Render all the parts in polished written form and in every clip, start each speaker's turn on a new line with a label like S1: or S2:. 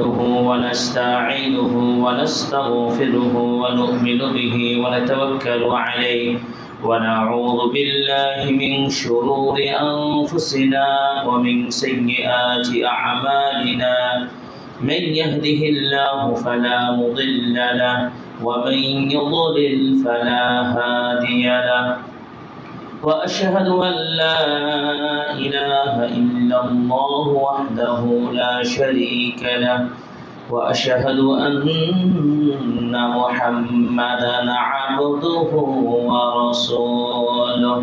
S1: نحمده ونستعينه ونستغفره ونؤمن به ونتوكل عليه ونعوذ بالله من شرور أنفسنا ومن سيئات أعمالنا من يهده الله فلا مضل له ومن يضلل فلا هادي له وأشهد أن لا إله إلا الله وحده لا شريك له وأشهد أن محمدا عبده ورسوله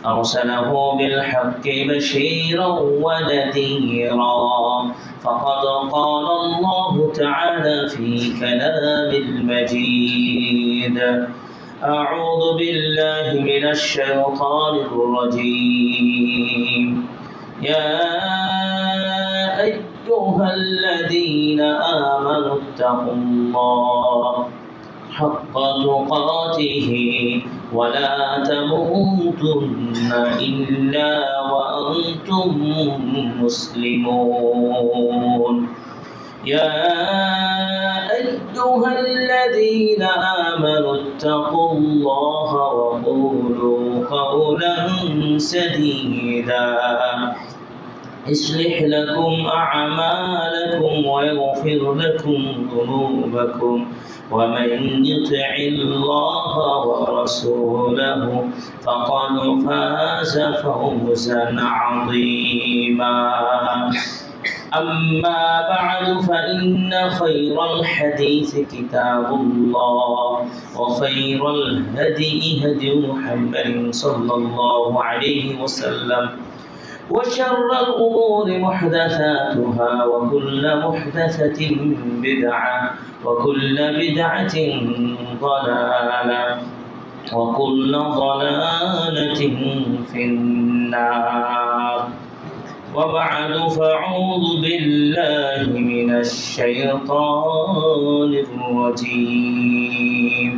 S1: أرسله بالحق بشيرا ونذيرا فقد قال الله تعالى في كلام المجيد أعوذ بالله من الشيطان الرجيم يا أيها الذين آمنوا اتقوا الله حق تقاته ولا تموتن إلا وأنتم مسلمون يا أيها الذين آمنوا اتقوا الله وقولوا قولا سديدا يصلح لكم أعمالكم ويغفر لكم ذنوبكم ومن يطع الله ورسوله فقد فاز فوزا عظيما أما بعد فإن خير الحديث كتاب الله وخير الهدي هدي محمد صلى الله عليه وسلم وشر الأمور محدثاتها وكل محدثة بدعة وكل بدعة ضلالة وكل ضلالة في النار وبعد فأعوذ بالله من الشيطان الرجيم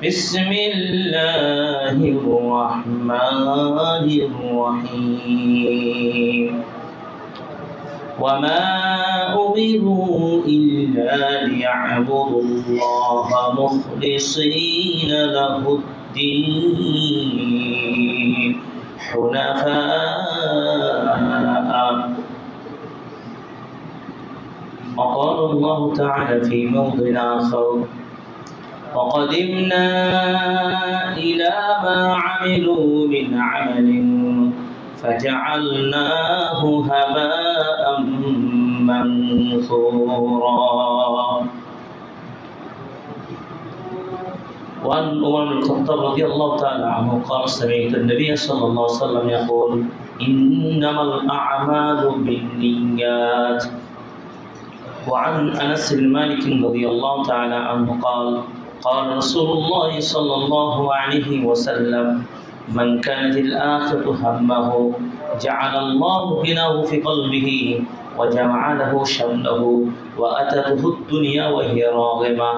S1: بسم الله الرحمن الرحيم وما أمروا إلا ليعبدوا الله مخلصين له الدين حنفاء وقال الله تعالى في موضع آخر وقدمنا إلى ما عملوا من عمل فجعلناه هباء منثورا وعن عمر بن الخطاب رضي الله تعالى عنه قال سمعت النبي صلى الله عليه وسلم يقول إنما الأعمال بالنيات وعن أنس بن مالك رضي الله تعالى عنه قال قال رسول الله صلى الله عليه وسلم من كانت الآخرة همه جعل الله غناه في قلبه وجمع له شمله وأتته الدنيا وهي راغمة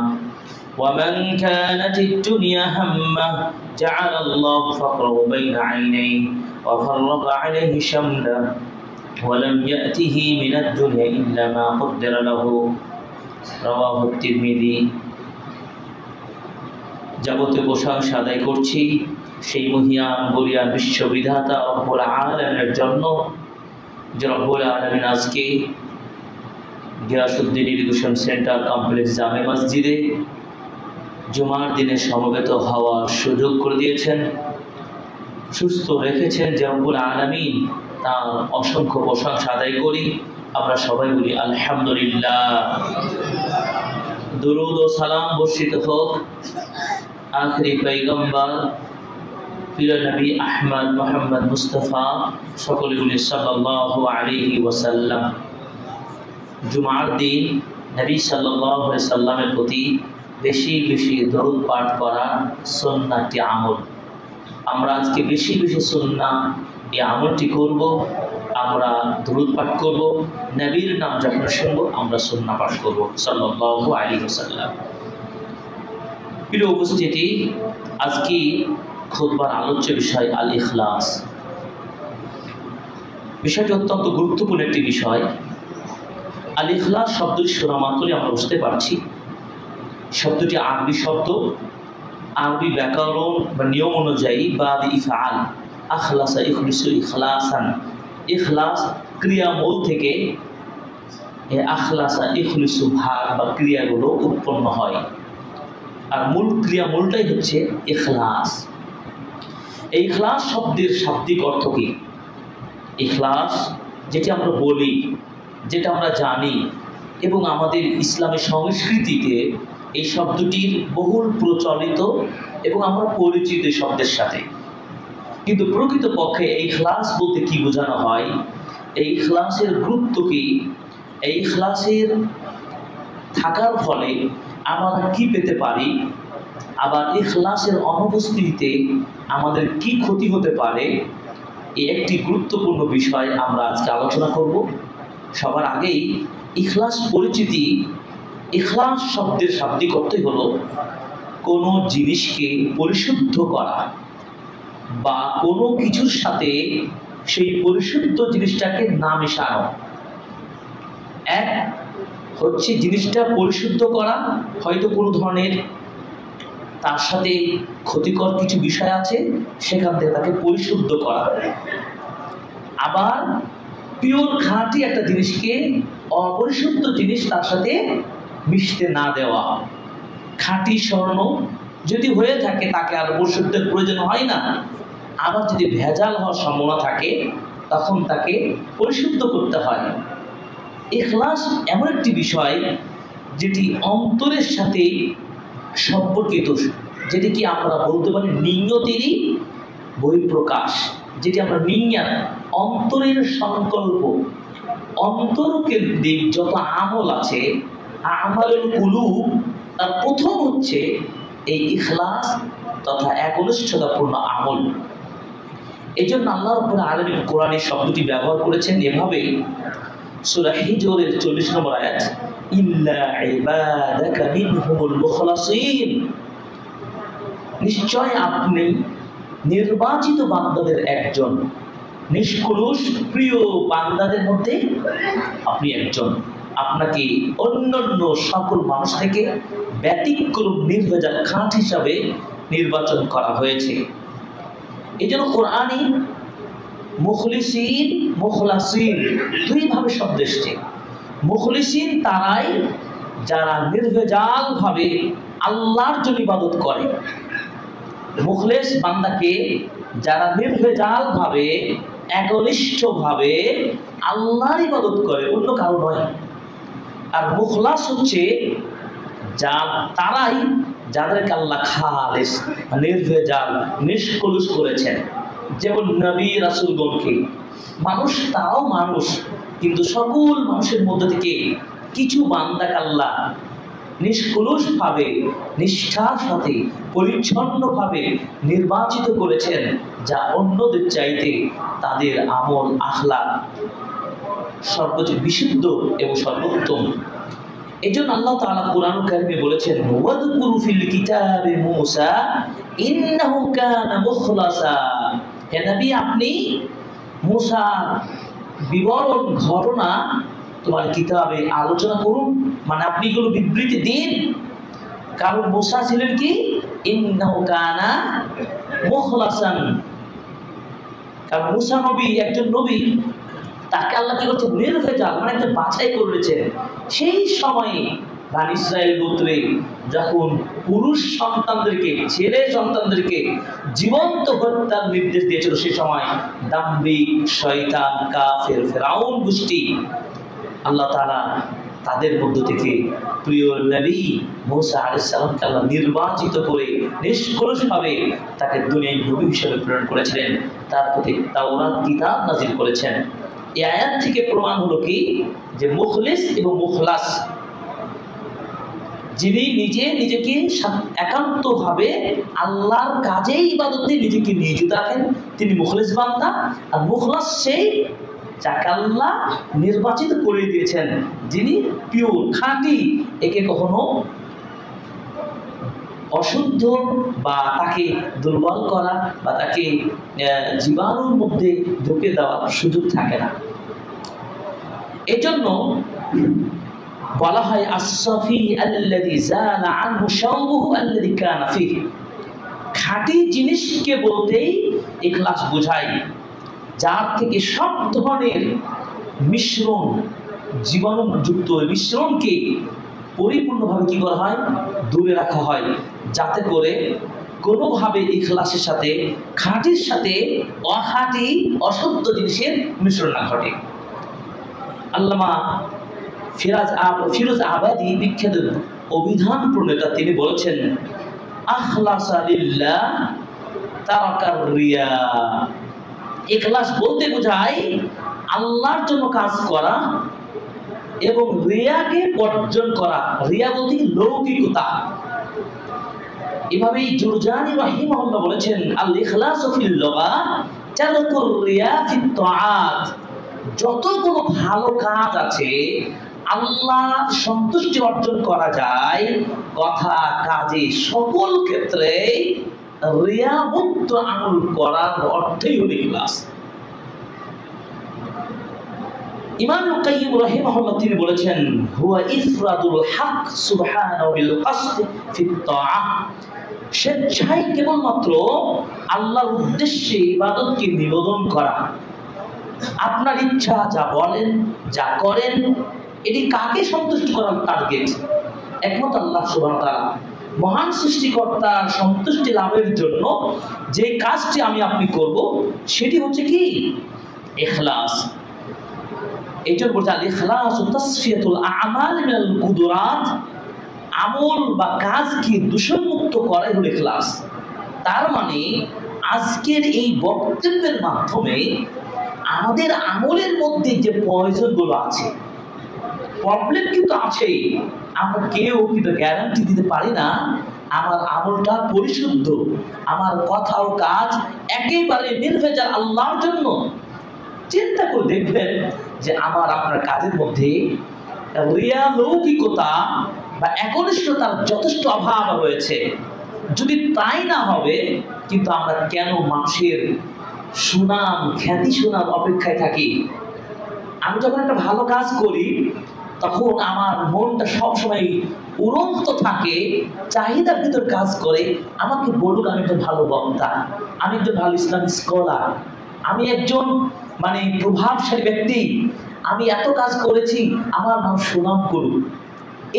S1: ومن كانت الدنيا همه جعل الله فقره بين عينيه وفرق عليه شمله ولم يأته من الدنيا إلا ما قدر له رواه الترمذي যাবতীয় প্রশংসা আদায় করছি সেই মহিয়ান বলিয়ান বিশ্ববিধাতা রব্বুল আলামিনের জন্য যে রব্বুল আলামিন আজকে গিয়াসউদ্দিন ইরিগেশন সেন্টার কমপ্লেক্স জামে মসজিদে জুমার দিনে সমবেত হওয়ার সুযোগ করে দিয়েছেন, সুস্থ রেখেছেন যে রব্বুল আলামিন তার অসংখ্য প্রশংসা আদায় করি। আমরা সবাই বলি আলহামদুলিল্লাহ। দুরুদ ও সালাম বর্ষিত হোক আখরি পয়গম্বর প্রিয় নবী আহমদ মুহাম্মদ মুস্তাফা সকলে বলি সাল্লাল্লাহু আলাইহি ওয়াসাল্লাম। জুমার দিন নবী সাল্লাল্লাহু আলাইহি সাল্লামের প্রতি বেশি বেশি দরুদ পাঠ করা সুন্নাতি আমল। আমরা আজকে বেশি বেশি সুন্নাহ এই আমলটি করব। আমরা দরুদ পাঠ করব, নবীর নাম যখন শুনবো আমরা সুন্নাহ পাঠ করব সাল্লাল্লাহু আলাইহি ওয়াসাল্লাম। প্রিয় উপস্থিতি, আজকে খুতবার আলোচ্য বিষয় আল ইখলাস। বিষয়টি অত্যন্ত গুরুত্বপূর্ণ একটি বিষয়। আল ইখলাস শব্দটি শোনা মাত্রই আমরা বুঝতে পারছি শব্দটি আরবি শব্দ, আরবি ব্যাকরণ বা নিয়ম অনুযায়ী বাদ ইফআল, আখলাসা ইখলিসু ইখলাসান, ইখলাস ক্রিয়ামূল থেকে আখলাসা ইখলিসু ভাগ বা ক্রিয়াগুলো উৎপন্ন হয়। আর মূলটাই হচ্ছে ইখলাস। এই ইখলাস শব্দের শাব্দিক অর্থ কি? ইখলাস যেটি আমরা বলি, যেটা আমরা জানি, এবং আমাদের ইসলামের সংস্কৃতিতে এই শব্দটির বহুল প্রচলিত এবং আমরা পরিচিত শব্দের সাথে। কিন্তু প্রকৃতপক্ষে এই ইখলাস বলতে কি বোঝানো হয়, এই ইখলাসের গুরুত্ব কি, এই ইখলাসের থাকার ফলে আমরা কি পেতে পারি, আবার ইখলাসের অনুপস্থিতিতে আমাদের কি ক্ষতি হতে পারে, এই একটি গুরুত্বপূর্ণ বিষয় আমরা আজকে আলোচনা করব। সবার আগেই ইখলাস পরিচিতি। ইখলাস শব্দের শাব্দিক অর্থই হলো কোনো জিনিসকে পরিশুদ্ধ করা বা কোনো কিছুর সাথে সেই পরিশুদ্ধ জিনিসটাকে না মেশানো। এক হচ্ছে জিনিসটা পরিশুদ্ধ করা, হয়তো কোনো ধরনের তার সাথে ক্ষতিকর কিছু বিষয় আছে, সেখান থেকে তাকে পরিশুদ্ধ করা। আবার পিওর খাঁটি একটা জিনিসকে অপরিশুদ্ধ জিনিস তার সাথে মিশতে না দেওয়া। খাঁটি স্বর্ণ যদি হয়ে থাকে তাকে আর পরিশুদ্ধের প্রয়োজন হয় না, আবার যদি ভেজাল হওয়ার সম্ভাবনা থাকে তখন তাকে পরিশুদ্ধ করতে হয়। ইখলাস এমন একটি বিষয় যেটি অন্তরের সাথে সম্পর্কিত, যেটি কি আমরা বলতে পারি নিয়তেরই বহিঃপ্রকাশ, যেটি আমরা নিয়ত, অন্তরের সংকল্প, অন্তরকেন্দ্রিক যত আমল আছে, আমালুল কুলুব, তার প্রথম হচ্ছে এই ইখলাস তথা একনিষ্ঠতাপূর্ণ আমল। এই জন্য আল্লাহ রাব্বুল আলামিন কোরআনে শব্দটি ব্যবহার করেছেন এভাবে, সূরা হিজরের 40 নম্বর আয়াত, ইল্লা ইবাদাকা মিনহুমুল মুখলাসিন, নিশ্চয় আপনি নির্বাচিত বান্দাদের একজন, নিষ্কলুষ প্রিয় বান্দাদের মধ্যে আপনি একজন। আপনাকে অন্যান্য সকল মানুষ থেকে ব্যতিক্রম নির্ভেজাল খাঁট হিসাবে নির্বাচন করা হয়েছে। এই জন্য কোরআনে মুখলিসিন মুখলাসিন দুইভাবে শব্দ এসছে। মুখলিসিন তারাই যারা নির্ভেজাল ভাবে আল্লাহর জন্য ইবাদত করে। মুখলেস বান্দাকে যারা নির্ভেজাল ভাবে একনিষ্ঠ ভাবে আল্লাহর ইবাদত করে, অন্য কারো নয়। আর মুখলাস হচ্ছে তারাই যাদেরকে আল্লাহ খালেস নির্ভেজাল নিষ্কলুষ করেছেন। যেমন নবী রাসূলগণকে, মানুষ তারাও মানুষ, কিন্তু সকল মানুষের মধ্যে থেকে কিছু বান্দাকে আল্লাহ নিষ্কলুষ ভাবে নিষ্ঠার সাথে পরিচ্ছন্ন ভাবে নির্বাচিত করেছেন, যা অন্যদের চাইতে তাদের আমল আখলাক সর্বোচ্চ বিশুদ্ধ এবং সর্বোত্তম। এই জন্য আল্লাহ তাআলা কুরআন কারীমে বলেছেন, ওয়াযকুরু ফিল কিতাবে মূসা ইন্নাহু কানা মুখলাসা। হে নবী, আপনি মূসার বিবরণ ঘটনা তোমার কিতাবে আলোচনা করুন, মানে আপনি এগুলো বিবৃতি দিন। কারণ মূসা ছিলেন কি, ইন্নাহু কানা মুখলাসান। কারণ মূসা নবী, একজন নবী, তাকে আল্লাহ কি করছে, নির্ভেজাল, মানে একটা বাছাই করেছেন। সেই সময়ে বনী ইসরাইল গোত্রে যখন পুরুষ সন্তানদেরকে, ছেলে সন্তানদেরকে জীবন্ত হত্যার নির্দেশ দিয়েছিল, সে সময় দাম্ভিক শয়তান কাফের ফেরাউন গোষ্ঠী, আল্লাহ তাআলা তাদের মধ্য থেকে প্রিয় নবী মূসা আলাইহিস সালামকে আল্লাহ নির্বাচিত করে নিষ্কলুষভাবে তাকে দুনিয়ায় নবী হিসেবে প্রেরণ করেছিলেন। তার প্রতি তাওরাত কিতাব নাযিল করেছেন। এই আয়াত থেকে প্রমাণ হলো কি, যে মুখলিস এবং মুখলাস, যিনি নিজেকে একান্তভাবে আল্লাহর কাজে ইবাদতে নিজেকে নিয়োজিত রাখেন, তিনি মুখলিস বান্দা। আর মুখলাস সেই যাকে আল্লাহ নির্বাচিত করে দিয়েছেন, যিনি পিওর খাঁটি, একে কখনো অশুদ্ধ বা তাকে দুর্বল করা বা তাকে জীবাণুর মধ্যে ঢুকে দেওয়ার সুযোগ থাকে না। এজন্য বলা হয় আসফি আল্লাযী যালা আনহু শাওবুহু আল্লাযী কানা ফীহি। খাঁটি জিনিসকে বলতেই ইখলাস বোঝায়, যার থেকে সব ধরনের মিশ্রণ, জীবাণুযুক্ত মিশ্রণকে পরিপূর্ণভাবে কি করা হয়, দূরে রাখা হয়, যাতে করে কোনোভাবে ইখলাসের সাথে, খাঁটির সাথে অখাঁটি অশুদ্ধ জিনিসের মিশ্রণ না ঘটে। আল্লামা ফিরোজ আবাদি, বিখ্যাত অভিধান প্রণেতা, তিনি বলেছেন, আখলাসা লিল্লাহ তারাকার রিয়া। ইখলাস বলতে বোঝায় আল্লাহর জন্য কাজ করা এবং রিয়াকে বর্জন করা। রিয়া বলতে লৌকিকতা। এভাবেই জুরজানি রাহিমাহুল্লাহ বলেছেন, আল ইখলাসু ফিল লুগা তারকুর রিয়া ফিত তাআত। যতগুলো ভালো কাজ আছে আল্লাহর সন্তুষ্টি অর্জন করা যায়, কথা কাজে সকল ক্ষেত্রে রিয়া মুক্ত আমল করার অর্থই হলো ইখলাস। ইমাম কাইয়্যিম রাহিমাহুল্লাহ তিনি বলেছেন, হুয়া ইফরাদুল হক সুবহানাহু বিল কসদ ফিত তাআহ। স্বেচ্ছায় কেবলমাত্র আল্লাহর উদ্দেশ্যে ইবাদতকে নিবেদন করা। আপনার ইচ্ছা যা বলেন, যা করেন, এটি কাকে সন্তুষ্ট করার টার্গেট? একমাত্র আল্লাহ সুবহানাহু ওয়া তাআলা। মহান সৃষ্টিকর্তার সন্তুষ্টি লাভের জন্য যে কাজটি আমি আপনি করব, সেটি হচ্ছে কি? ইখলাস। এইটা বলতে আল ইখলাস ও তাসফিয়াতুল আমাল মিনাল কুদরাত। আমল বা কাজকে দূষণমুক্ত করাই হলো ইখলাস। তার মানে আজকের এই বক্তব্যের মাধ্যমে আমাদের আমলের মধ্যে যে প্রয়োজনগুলো আছে, প্রবলেম কিন্তু আছেই। আমরা কেউ কিন্তু গ্যারান্টি দিতে পারি না আমার আমলটা পরিশুদ্ধ, আমার কথা ও কাজ একেবারে নির্ভেজাল আল্লাহর জন্য। চিন্তা করে দেখবেন যে আমার আপনার কাজের মধ্যে রিয়া, লৌকিকতা বা একনিষ্ঠতার যথেষ্ট অভাব রয়েছে। যদি তাই না হবে, কিন্তু আমরা কেন মানুষের সুনাম, খ্যাতি শোনার অপেক্ষায় থাকি? আমি যখন একটা ভালো কাজ করি, তখন আমার মনটা সবসময় উড়ন্ত থাকে, চাহিদার ভিতর কাজ করে, আমাকে বলুক আমি একজন ভালো বক্তা, আমি একজন ভালো ইসলামিক স্কলার, আমি একজন প্রভাবশালী ব্যক্তি, আমি এত কাজ করেছি, আমার নাম সুনাম করুক।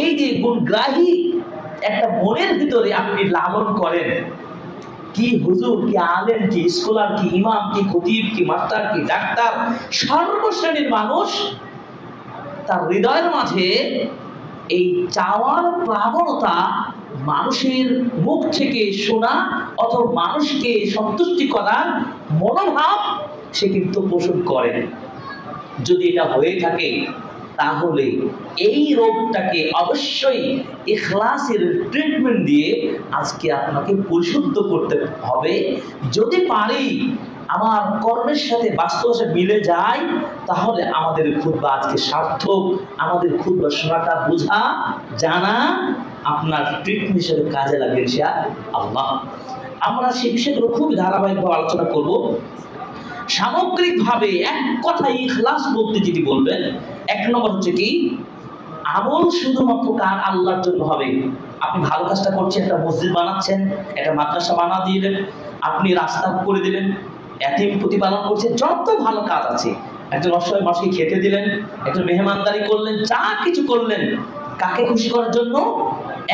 S1: এই যে গুণগ্রাহী একটা মনের ভিতরে আপনি লালন করেন, কি হুজুর, কি আলেম, কি স্কলার, কি ইমাম, কি খতিব, কি মাস্টার, কি ডাক্তার, সর্বশ্রেণীর মানুষ, তার হৃদয়ের মাঝে এই চাওয়ার প্রাবণতা, মানুষের মুখ থেকে শোনা অথবা মানুষকে সন্তুষ্টি করার মনোভাব সে কিন্তু পোষণ করে। যদি এটা হয়ে থাকে, তাহলে এই রোগটাকে অবশ্যই ইখলাসের ট্রিটমেন্ট দিয়ে আজকে আপনাকে পরিশুদ্ধ করতে হবে। যদি পারি, আমার কর্মের সাথে বাস্তবের সাথে মিলে যায়, তাহলে আমাদের খুতবা আজকে সার্থক। আমাদের খুতবা শোনাটা, বোঝা, জানা আপনার ট্রিটমেন্ট হিসেবে কাজে লাগবে ইনশাআল্লাহ। আমরা সেই বিষয়গুলো খুব ধারাবাহিকভাবে আলোচনা করব। সামগ্রিকভাবে এক কথায় ইখলাস বলতে যেটি বলবেন, এক নম্বর হচ্ছে কি? আমল শুধুমাত্র কার আল্লাহর জন্য হবে। আপনি ভালো কাজটা করছেন, একটা মসজিদ বানাচ্ছেন, একটা মাদ্রাসা বানা দিলেন, আপনি রাস্তা করে দিলেন, এতিম প্রতিপালন করছেন, যত ভালো কাজ আছে, একজন অসহায় মানুষকে খেতে দিলেন, একজন মেহমানদারি করলেন, যা কিছু করলেন, কাকে খুশি করার জন্য?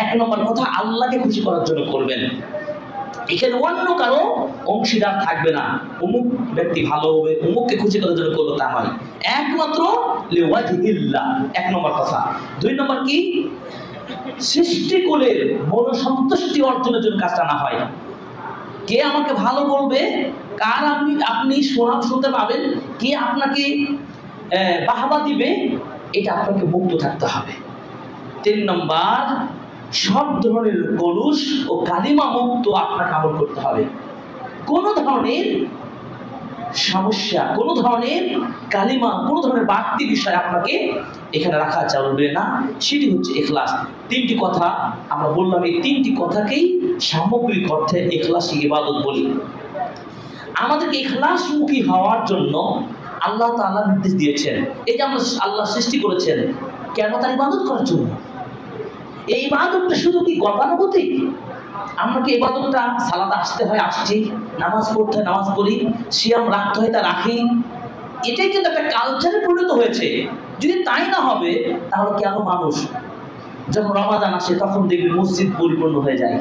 S1: এক নম্বর কথা, আল্লাহকে খুশি করার জন্য করবেন। এখানে অন্য কারো অংশীদার থাকবে না, অমুক ব্যক্তি ভালো হবে, অমুককে খুশি করার জন্য করলো, তা নয়, একমাত্র লিওয়াজহিল্লাহ, এক নম্বর কথা। দুই নম্বর কি? সৃষ্টিকুলের মনোসন্তুষ্টি অর্জনের জন্য কাজটা না হয়। কে আমাকে ভালো বলবে, কার আপনি শোনাম শুনতে পাবেন, কে আপনাকে বাহবা দিবে, এটা আপনাকে মুক্ত থাকতে হবে। তিন নম্বর, সব ধরনের কলুষ ও কালিমা মুক্ত আপনাকে আমল করতে হবে। কোনো ধরনের সমস্যা, কোনো ধরনের কালিমা, কোনো ধরনের বাড়তি বিষয় আপনাকে এখানে রাখা চলবে না। সেটি হচ্ছে ইখলাস। তিনটি কথা আমরা বললাম, এই তিনটি কথাকেই সামগ্রিক অর্থে ইখলাসী ইবাদত বলি। আমাদেরকে ইখলাসমুখী হওয়ার জন্য আল্লাহ তাআলা নির্দেশ দিয়েছেন। এই যে আমরা আল্লাহ সৃষ্টি করেছেন,
S2: কেন? তার ইবাদত করার জন্য। এই ইবাদতটা শুধু কি গতানুগতিক? আমরা কি ইবাদতটা সালাতে আসতে হয় আসছি, নামাজ পড়তে হয় নামাজ পড়ি, সিয়াম রাখতে হয় তা রাখি, এটাই কিন্তু একটা কালচারে পরিণত হয়েছে। যদি তাই না হবে তাহলে কেন মানুষ যখন রমাদান আসে তখন দেখবে মসজিদ পরিপূর্ণ হয়ে যায়,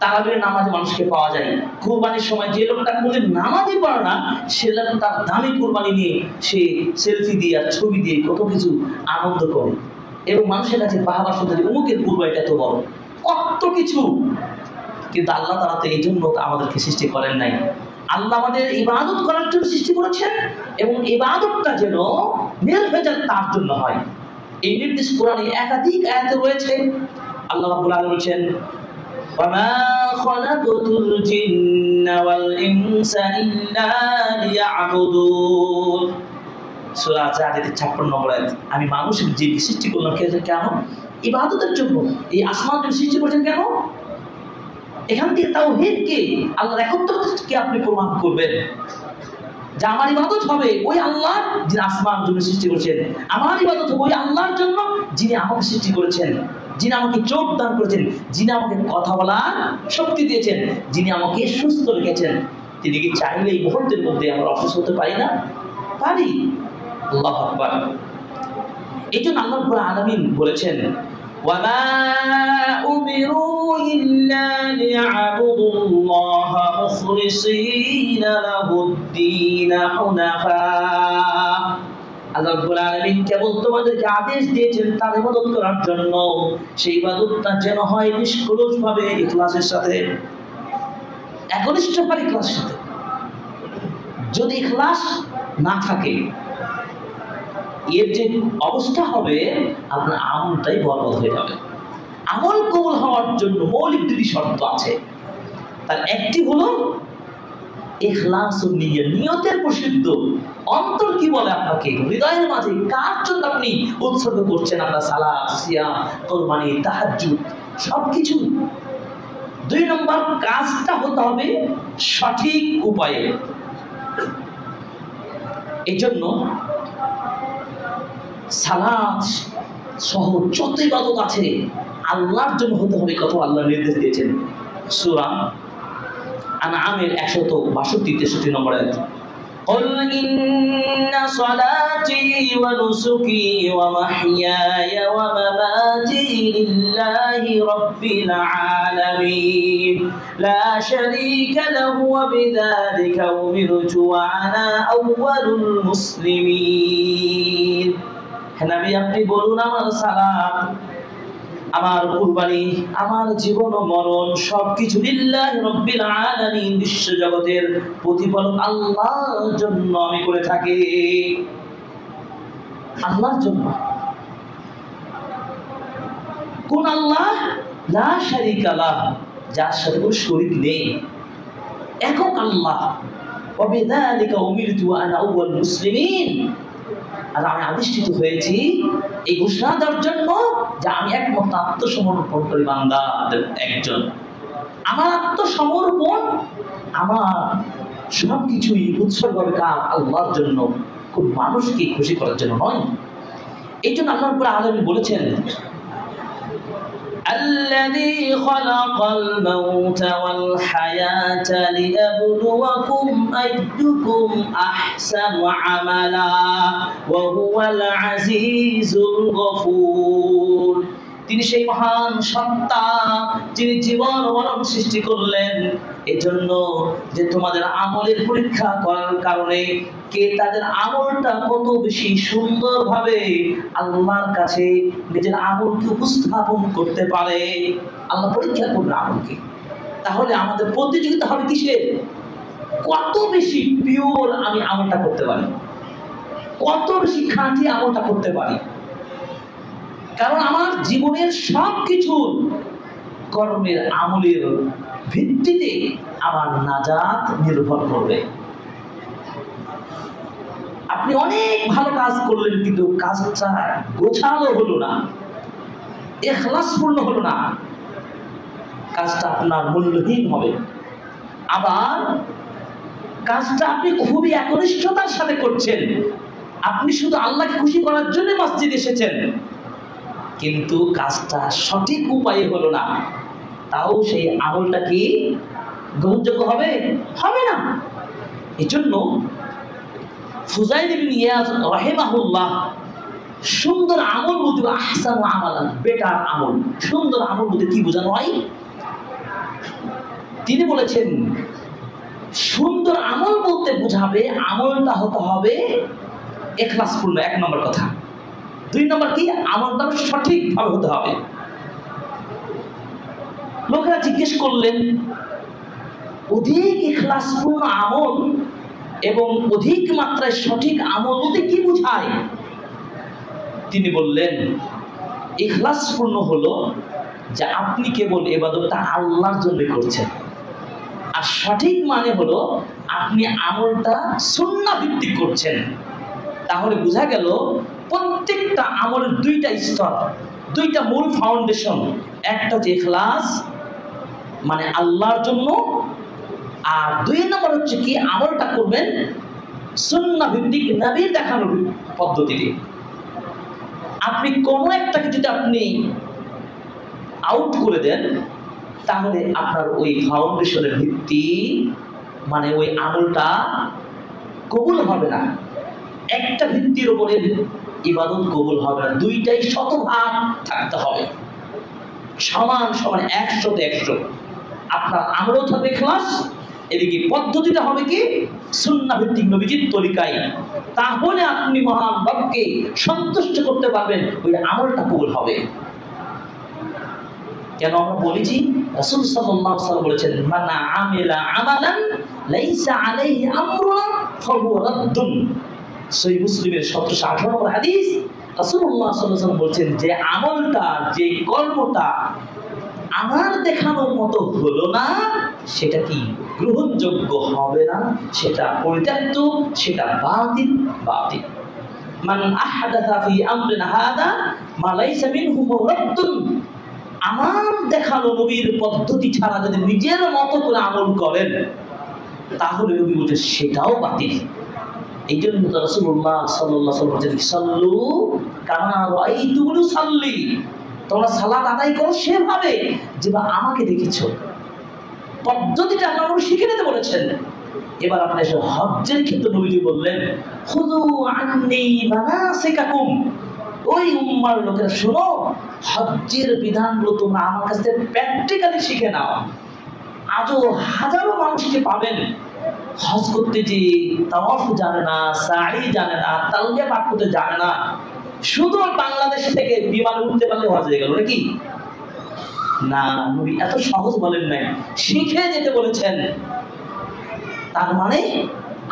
S2: তারাবির নামাজে মানুষকে পাওয়া যায়, কুরবানির সময় যে লোকটা কোনদিন নামাজই পড়ে না সে লোক তার দামি কুরবানি নিয়ে সে সেলফি দিয়ে আর ছবি দিয়ে কত কিছু আনন্দ করে এবং মানুষের কাছে বাহবা শুনতে যে অমুকের কুরবানিটা এত বড়, কত কিছু। কিন্তু আল্লাহ তাআলা তো এই জন্য আমাদেরকে সৃষ্টি করেন নাই। আল্লাহ আমাদের ইবাদত করার জন্য সৃষ্টি করেছেন এবং ইবাদতটা যেন নির্ভেজাল তার জন্য হয়। এই নির্দেশ কোরআনে একাধিক আয়াতে রয়েছে। আল্লাহ রাব্বুল আলামিন বলেছেন, ওয়ামা খালাকতুল জিন্না ওয়াল ইনসা ইল্লা লিয়াবুদুন। সূরা জারিয়াত 56 নম্বর আয়াত। আমি মানুষের জিনকে সৃষ্টি করলাম কেন? ইবাদতের জন্য। এই আসমানকে সৃষ্টি করেছেন কেন? এখান থেকে তাওহীদকে, আল্লাহর একত্বকে আপনি প্রমাণ করবেন যে আমার ইবাদত হবে ওই আল্লাহ যিনি আসমান জন্য সৃষ্টি করেছেন, আমার ইবাদত হবে ওই আল্লাহর জন্য যিনি আমাকে সৃষ্টি করেছেন, যিনি আমাকে চোখ দান করেছেন, যিনি আমাকে কথা বলার শক্তি দিয়েছেন, যিনি আমাকে সুস্থ রেখেছেন। তিনি কি চাইলে এই মুহূর্তের মধ্যে আমরা অসুস্থ হতে পারি না? পারি। আল্লাহু আকবার। এই জন্য আল্লাহ রাব্বুল আলামিন বলেছেন, ওয়ামা উমিরু ইল্লা লিয়াবুদুল্লাহা মুখলিসিনা লাহুদ-দীন হুনাফা। আল্লাহ রাব্বুল আলামিন কেবল তোমাদেরকে আদেশ দিয়েছেন তার ইবাদত করার জন্য, সেই ইবাদতটা যেন হয় নিষ্কলুষভাবে, ইখলাসের সাথে, একনিষ্ঠভাবে ইখলাসের সাথে। যদি ইখলাস না থাকে এর যে অবস্থা হবে আপনার আমলটাই বরবাদ হয়ে যাবে। আমল কবুল হওয়ার জন্য মৌলিক দুটি শর্ত আছে। তার একটি হলো ইখলাস ও নিয়ত, নিয়তের প্রসিদ্ধ। অন্তর কি বলে আপনাকে, হৃদয়ের মাঝে কার জন্য আপনি উৎসর্গ করছেন আপনার সালাত, সিয়াম, কুরবানি, তাহাজ্জুদ সবকিছু। 2 নম্বর কাজটা হতে হবে সঠিক উপায়ে। এই জন্য সালাত সহ যত ইবাদত আছে আল্লাহর জন্য হতে হবে, কত আল্লাহ নির্দেশ দিয়েছেন। সূরা আনআমের 162-63 নম্বর আয়াত। قل إن صلاتي ونسكي ومحياي ومماتي لله رب العالمين لا شريك له وبذلك أمرت وأنا أول المسلمين। হে নবী, আপনি বলুন আমার সালাত, আমার কুরবানি, আমার জীবন ও মরণ সবকিছু লিল্লাহি রাব্বিল আলামিন, বিশ্ব জগতের প্রতিপালক আল্লাহর জন্য আমি করে থাকি। আল্লাহর জন্য। কোন আল্লাহ? লা শারীকা লাহ, যার সাথে কোনো শরীক নেই, একক আল্লাহ। ওয়া বিযালিকা উমিরতু ওয়া আনা আউয়ালুল মুসলিমিন। আর আমি আদিষ্ঠিত হয়েছি এই ঘোষণা দেওয়ার জন্য যে আমি একমাত্র আত্মসমর্পণকারী বান্দাদের একজন। আমার আত্মসমর্পণ, আমার সবকিছুই উৎসর্গ হবে কার? আল্লাহর জন্য, কোন মানুষকে খুশি করার জন্য নয়। এই জন্য আল্লাহ রাব্বুল আলামিন বলেছেন, الذي خلق الموت والحياة ليبلوكم أيكم أحسن عملا وهو العزيز الغفور। তিনি সেই মহান সত্তা যিনি জীবন মরণ সৃষ্টি করলেন এজন্য যে তোমাদের আমলের পরীক্ষা করার কারণে কে তাদের আমলটা কত বেশি সুন্দরভাবে আল্লাহর কাছে নিজের আমলকে উপস্থাপন করতে পারে। আল্লাহ পরীক্ষা করবে আমলকে। তাহলে আমাদের প্রতিযোগিতা হবে কিসের? কত বেশি পিওর আমি আমলটা করতে পারি, কত বেশি খাঁটি আমলটা করতে পারি। কারণ আমার জীবনের সবকিছু কর্মের আমলের ভিত্তিতে আমার নাজাত নির্ভর করবে। আপনি অনেক ভালো কাজ করলেন কিন্তু কাজটা গোছালো হলো না, ইখলাসপূর্ণ হলো না, কাজটা আপনার মূল্যহীন হবে। আবার কাজটা আপনি খুবই একনিষ্ঠতার সাথে করছেন, আপনি শুধু আল্লাহকে খুশি করার জন্য মসজিদে এসেছেন, কিন্তু কাজটা সঠিক উপায়ে হলো না, তাও সেই আমলটা কি গ্রহণযোগ্য হবে? হবে না। এজন্য ফুজাইল ইবনে ইয়াজ রাহিমাহুল্লাহ সুন্দর আমল বলতে আহসানু আমালান, বেটার আমল। সুন্দর আমল বলতে কি বোঝানো হয়? তিনি বলেছেন সুন্দর আমল বলতে বোঝাবে আমলটা হতে হবে ইখলাসপূর্ণ, 1 নম্বর কথা। 2 নম্বর কি? আমলটা সঠিকভাবে হতে হবে। লোকেরা জিজ্ঞেস করলেন অধিক ইখলাসপূর্ণ আমল এবং অধিক মাত্রায় সঠিক আমল বলতে কি বোঝায়? তিনি বললেন ইখলাসপূর্ণ হলো যে আপনি কেবল ইবাদতটা আল্লাহর জন্য করছেন, আর সঠিক মানে হলো আপনি আমলটা সুন্নাহ ভিত্তিক করছেন। তাহলে বোঝা গেল প্রত্যেকটা আমলের 2টা স্তর, 2টা মূল ফাউন্ডেশন। একটা যে ইখলাস মানে আল্লাহর জন্য, আর 2 নম্বর হচ্ছে কি আমলটা করবেন সুন্নাহ ভিত্তিক, নবীর দেখানো পদ্ধতিতে। আপনি কোনো একটাকে যদি আপনি আউট করে দেন তাহলে আপনার ওই ফাউন্ডেশনের ভিত্তি মানে ওই আমলটা কবুল হবে না। একটা ভিত্তির উপরে ইবাদত কবুল হবে না, 2টাই শতভাগ থাকতে হবে, সমান সমান 100তে 100। আপনার আমলও থাকবে ইখলাস, এদিকে পদ্ধতিটা হবে কি সুন্নাহ ভিত্তিক, নবীজির তরিকায়। তাহলে আপনি মহান রবকে সন্তুষ্ট করতে পারবেন, ওই আমলটা কবুল হবে। কেন আমরা বলেছি? রাসূল সাল্লাল্লাহু আলাইহি ওয়াসাল্লাম বলেছেন মান আমিলা আমালান লাইসা আলাইহি আমরুনা ফাহুয়া রাদ্দুন। সহিহ মুসলিমের 1718 নম্বর হাদিস। রাসূলুল্লাহ সাল্লাল্লাহু আলাইহি ওয়াসাল্লাম বলেছেন যে আমলটা, যে কর্মটা আমার দেখানোর মতো হলো না, সেটা কি গ্রহণযোগ্য হবে না, সেটা পরিত্যক্ত, সেটা বাতিল। বাতিল মান আহদাথা ফি আমরিনা হাদা মা লাইসা মিনহু ফাহুয়া রাদ্দুন। আমার দেখানো নবীর পদ্ধতি ছাড়া যদি নিজের মতো করে আমল করেন তাহলে নবী বলছে সেটাও বাতিল। এই জন্য রাসূলুল্লাহ সাল্লাল্লাহু আলাইহি ওয়াসাল্লাম বলেছেন সাল্লু কামা রাআইতুমুনি সাল্লি, তোমরা সালাত আদায় করো সেভাবে যেভাবে আমাকে দেখেছো। পদ্ধতিটা আল্লাহ নবী শিখিয়ে দিতে বলেছেন। এবার আপনি এসে হজ্জের ক্ষেত্রে নবীজি বললেন খুযু আন্নী মানাসিকাকুম, ওই উম্মার লোকেরা শোনো, হজ্জের বিধানগুলো তোমরা আমার কাছ থেকে প্র্যাকটিক্যালি শিখে নাও। আজও হাজারো মানুষকে পাবেন হজ করতে যে তাওয়াফ জানে না, সাই জানে না, তালবিয়া পাঠ করতে জানে না, শুধু বাংলাদেশ থেকে বিমানে উঠতে পারলে হজ হয়ে গেল নাকি? না, নবী এত সহজ বলেন নাই, শিখে যেতে বলেছেন। তার মানে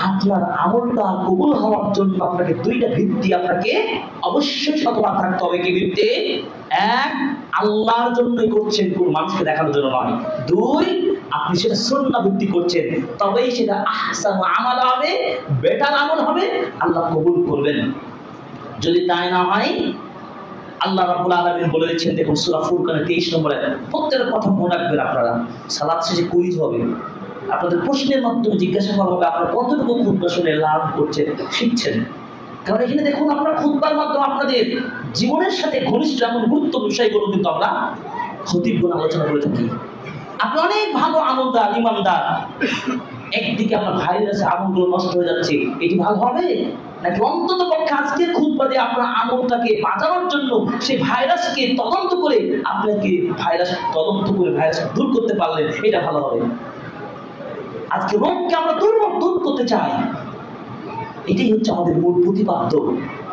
S2: আপনার আমলটা কবুল হওয়ার জন্য আপনাকে 2টা ভিত্তি আপনাকে অবশ্যই শতভাগ থাকতে হবে। কি ভিত্তি? 1, আল্লাহর জন্যই করছেন, কোন মানুষকে দেখানোর জন্য নয়। 2, আপনি সেটা সুন্নাহ ভিত্তি করছেন, তবেই সেটা আহসানু আমাল হবে, বেটার আমল হবে, আল্লাহ কবুল করবেন। যদি তাই না হয়, আল্লাহ রাব্বুল আলামিন বলে দিচ্ছেন, দেখুন সূরা ফুরকানের 23 নম্বরে। প্রত্যেকটা কথা মনে রাখবেন আপনারা। সালাত শেষে কুইজ হবে, আপনাদের প্রশ্নের মাধ্যমে জিজ্ঞাসা করা হবে আপনারা কতটুকু খুতবা শুনে লাভ করছেন, শিখছেন। কারণ এখানে দেখুন আপনার খুতবার মাধ্যমে আপনাদের জীবনের সাথে ঘনিষ্ঠ এমন গুরুত্বপূর্ণ বিষয়গুলো কিন্তু আমরা খতিবগণ আলোচনা করে থাকি। আপনি অনেক ভালো আমলদার, ইমানদার, একদিকে আপনার ভাইরাসে আমলগুলো নষ্ট হয়ে যাচ্ছে, এটি ভালো হবে নাকি অন্তত পক্ষে আজকের খুতবা দিয়ে আপনার আমলটাকে বাঁচানোর জন্য সেই ভাইরাসকে তদন্ত করে আপনাকে ভাইরাস দূর করতে পারলেন, এটা ভালো হবে? আজকে রোগকে আমরা দূর করতে চাই, এটাই হচ্ছে আমাদের মূল প্রতিপাদ্য,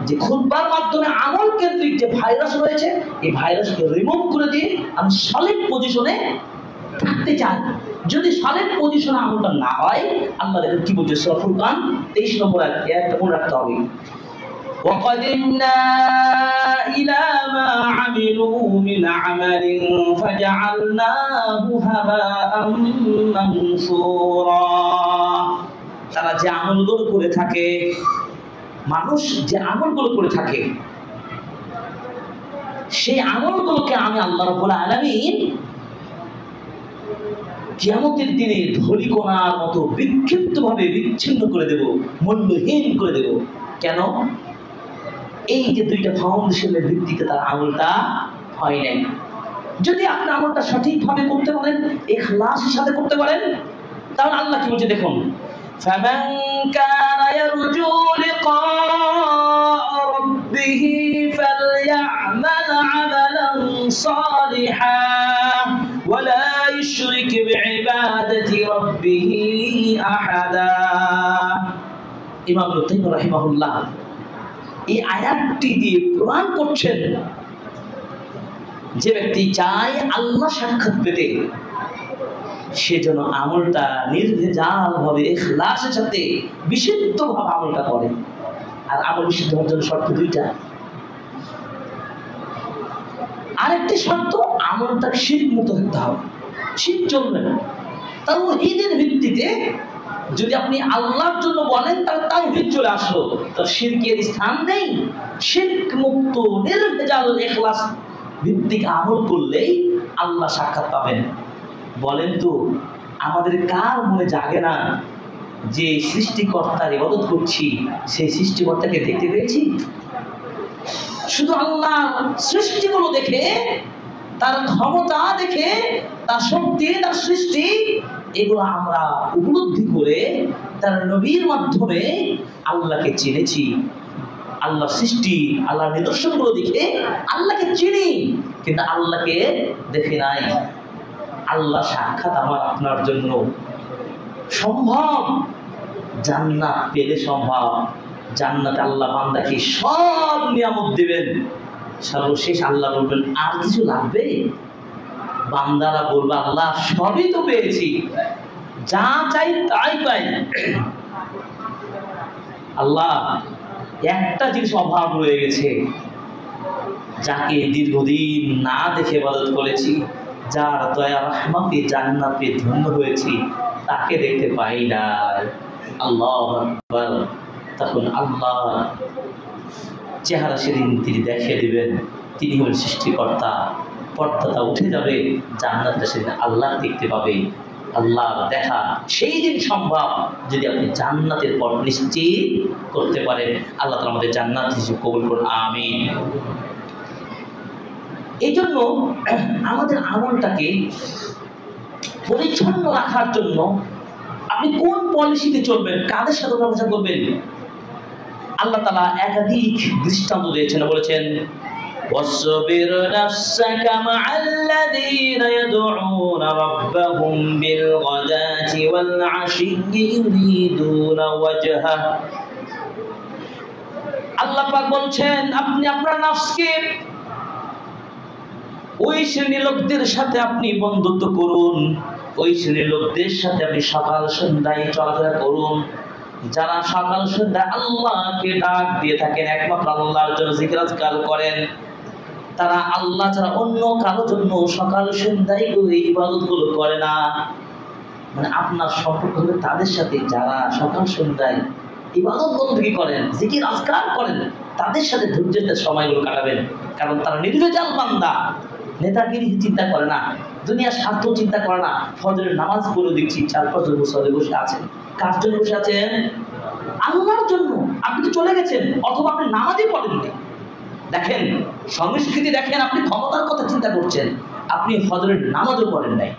S2: যে খুতবার মাধ্যমে আমল কেন্দ্রিক যে ভাইরাস রয়েছে এই ভাইরাসকে রিমুভ করে দিয়ে আমি সলিড পজিশনে থাকতে চাই। যদি সলিড পজিশনে আমলটা না হয়, আল্লাহ দেখেন কি বলছে সূরা ফুরকান 23 নম্বর আয়াত, একটা মনে রাখতে হবে। وَقَدِمْنَا إِلَى مَا عَمِلُوا مِنْ عَمَلٍ فَجَعَلْنَاهُ هَبَاءً مَنْثُورًا। তারা যে আমলগুলো করে থাকে, মানুষ যে আমলগুলো করে থাকে, সেই আমলগুলোকে আমি আল্লাহ রাব্বুল আলামিন কিয়ামতের দিনে ধূলিকণার মতো বিক্ষিপ্তভাবে বিচ্ছিন্ন করে দেব, মূল্যহীন করে দেব। কেন? এই যে দুইটা ফাউন্ডেশনের ভিত্তিতে তার আমলটা হয় নাই। যদি আপনি আমলটা সঠিকভাবে করতে পারেন, ইখলাসের সাথে করতে পারেন, তাহলে আল্লাহ কি বলছে দেখুন, فَمَنْ كَانَ يَرْجُو لِقَاءَ رَبِّهِ فَلْيَعْمَلْ عَمَلًا صَالِحًا وَلَا يُشْرِكْ بِعِبَادَةِ رَبِّهِ أَحَدًا। ইমাম ইবনে তাইমিয়া রাহিমাহুল্লাহ এই আয়াতটি দিয়ে প্রমাণ করছেন, যে ব্যক্তি চায় আল্লাহ সাক্ষাৎ পেতে, সে যেন আমলটা নির্ভেজাল ভাবে ইখলাসের সাথে বিশুদ্ধভাবে আমলটা করে। আর আমল বিশুদ্ধ হওয়ার জন্য শর্ত দুইটা। আরেকটি শর্ত, আমলটা শিরক মুক্ত হতে হবে, শিরক চলবে না। তাওহীদের ভিত্তিতে যদি আপনি আল্লাহর জন্য বলেন তাহলে তাওহীদ চলে আসলো, তো শিরকের স্থান নেই। শিরক মুক্ত নির্ভেজাল ইখলাস ভিত্তিক আমল করলেই আল্লাহ সাক্ষাৎ পাবেন। বলেন তো আমাদের কার মনে জাগে না যে সৃষ্টিকর্তার ইবাদত করছি, সেই সৃষ্টিকর্তাকে দেখতে পেয়েছি? শুধু আল্লাহ সৃষ্টিগুলো দেখে, তার ক্ষমতা দেখে, তার শক্তি, তার সৃষ্টি, এগুলো আমরা উপলব্ধি করে তার নবীর মাধ্যমে আল্লাহকে চিনেছি। আল্লাহ সৃষ্টি, আল্লাহর নিদর্শনগুলো দেখে আল্লাহকে চিনি, কিন্তু আল্লাহকে দেখে নাই। আল্লাহ সাক্ষাৎ আমার আপনার জন্য সম্ভব, জান্নাত পেলে সম্ভব। জান্নাতে আল্লাহ বান্দাকে সব নিয়ামত দিবেন, সর্বশেষ আল্লাহ বলবেন আর কিছু লাগবে? বান্দারা বলবে আল্লাহ সবই তো পেয়েছি, যা চাই তাই পাই। আল্লাহ একটা জিনিস অভাব রয়ে গেছে, যাকে দীর্ঘদিন না দেখে ইবাদত করেছি, যার দয়া রহমতে জান্নাতে ধন্য হয়েছি, তাকে দেখতে পাই না। আল্লাহু আকবার। তখন আল্লাহ চেহারা সেদিন তিনি দেখিয়ে দিবেন, তিনি হলেন সৃষ্টিকর্তা। পর্দাটা উঠে যাবে, জান্নাতটা সেদিন আল্লাহ দেখতে পাবে। আল্লাহ দেখা সেই দিন সম্ভব যদি আপনি জান্নাতের পথ নিশ্চিত করতে পারেন। আল্লাহ তাআলা আমাদের জান্নাত হিসেবে কবুল করুন, আমিন। এই জন্য আমাদের আমলটাকে পরিচ্ছন্ন রাখার জন্য আপনি কোন পলিসিতে চলবেন, কাদের সাথে ব্যবসা করবেন, আল্লাহ তাআলা একাধিক দৃষ্টান্ত দিয়েছেন। বলেছেন واصبر نفسك مع الذين يدعون ربهم بالغداة والعشي يريدون وجهه। আল্লাহ পাক বলছেন আপনি আপনার নফসকে ওই শ্রেণীর লোকদের সাথে আপনি বন্ধুত্ব করুন, ওই শ্রেণীর লোকদের সাথে আপনি সকাল সন্ধ্যায় চলাফেরা করুন, যারা সকাল সন্ধ্যায় আল্লাহকে ডাক দিয়ে থাকেন, একমাত্র আল্লাহর জন্য জিকির আজকার করেন। তারা আল্লাহ ছাড়া অন্য কারোর জন্য সকাল সন্ধ্যায় ওই ইবাদতগুলো করে না। মানে আপনার সম্পর্ক হবে তাদের সাথে যারা সকাল সন্ধ্যায় ইবাদত বন্দেগী করেন, জিকির আজকার করেন, তাদের সাথে ধৈর্যের সময়গুলো কাটাবেন। কারণ তারা নির্ভেজাল বান্দা, নেতাগিরি চিন্তা করে না, দুনিয়ার স্বার্থ চিন্তা করে না। ফজরের নামাজ পড়ে দেখছি 4-5 মুসল্লি বসে আছেন, কার জন্য বসে আছেন? আল্লাহর জন্য। আপনি তো চলে গেছেন, অথবা আপনি নামাজই পড়েননি। দেখেন সংস্কৃতি, দেখেন আপনি ক্ষমতার কথা চিন্তা করছেন, আপনি ফজরের নামাজও পড়েন নাই,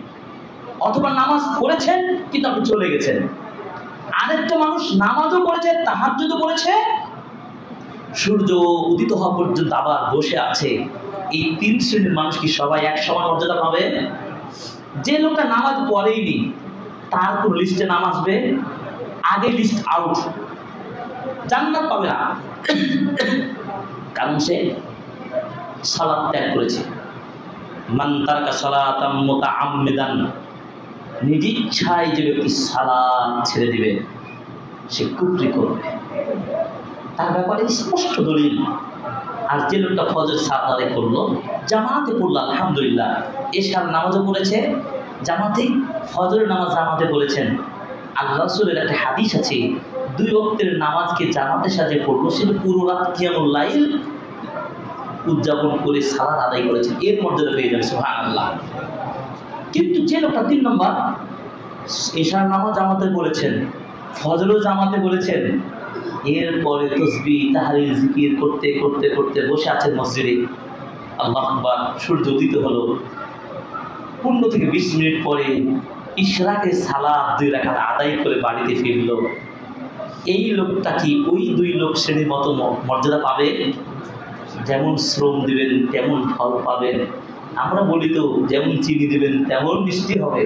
S2: অথবা নামাজ পড়েছেন কিন্তু আপনি চলে গেছেন। আরেকটা মানুষ নামাজও পড়েছে, তাহাজ্জুদও পড়েছে, সূর্য উদিত হওয়া পর্যন্ত আবার বসে আছে। এই 3 শ্রেণীর মানুষ কি সবাই এক সমান মর্যাদা পাবে? যে লোকটা নামাজ পড়েইনি তার কোন লিস্টে নাম আসবে? আগে লিস্ট আউট, জান্নাত পাবে না। কারণ সে সালাত ত্যাগ করেছে। মান তারাকা সালাতাম মুতাআম্মিদান, নিজ ইচ্ছায় যে ব্যক্তি সালাত ছেড়ে দিবে সে কুফরি করবে, তার ব্যাপারে স্পষ্ট দলিল। আর যে লোকটা ফজর সালাত আদায় করলো, জামাতে পড়লো, আলহামদুলিল্লাহ, এশার নামাজও পড়েছে জামাতে, ফজরের নামাজ জামাতে বলেছেন। আল্লাহ রাসূলের একটা হাদিস আছে, 2 ওয়াক্তের নামাজকে জামাতের সাথে পড়লো, সে পুরো রাত কিয়ামুল লাইল উদযাপন করে সালাত আদায় করেছেন, এর মর্যাদা পেয়ে যাবে, সুবহানাল্লাহ। কিন্তু যে লোকটা 3 নম্বর, এশার নামাজ জামাতে বলেছেন, ফজরও জামাতে বলেছেন, এরপরে তসবিহ তাহলিল জিকির করতে করতে করতে বসে আছেন মসজিদে। আল্লাহু আকবার, সূর্য উদিত হলো। 15 থেকে 20 মিনিট পরে ইশরাকের সালাত 2 রাকাত আদায় করে বাড়িতে ফিরল। এই লোকটা কি ওই 2 লোক শ্রেণীর মতো মর্যাদা পাবে? যেমন শ্রম দিবেন তেমন ফল পাবেন। আমরা বলি তো যেমন চিনি দিবেন তেমন মিষ্টি হবে।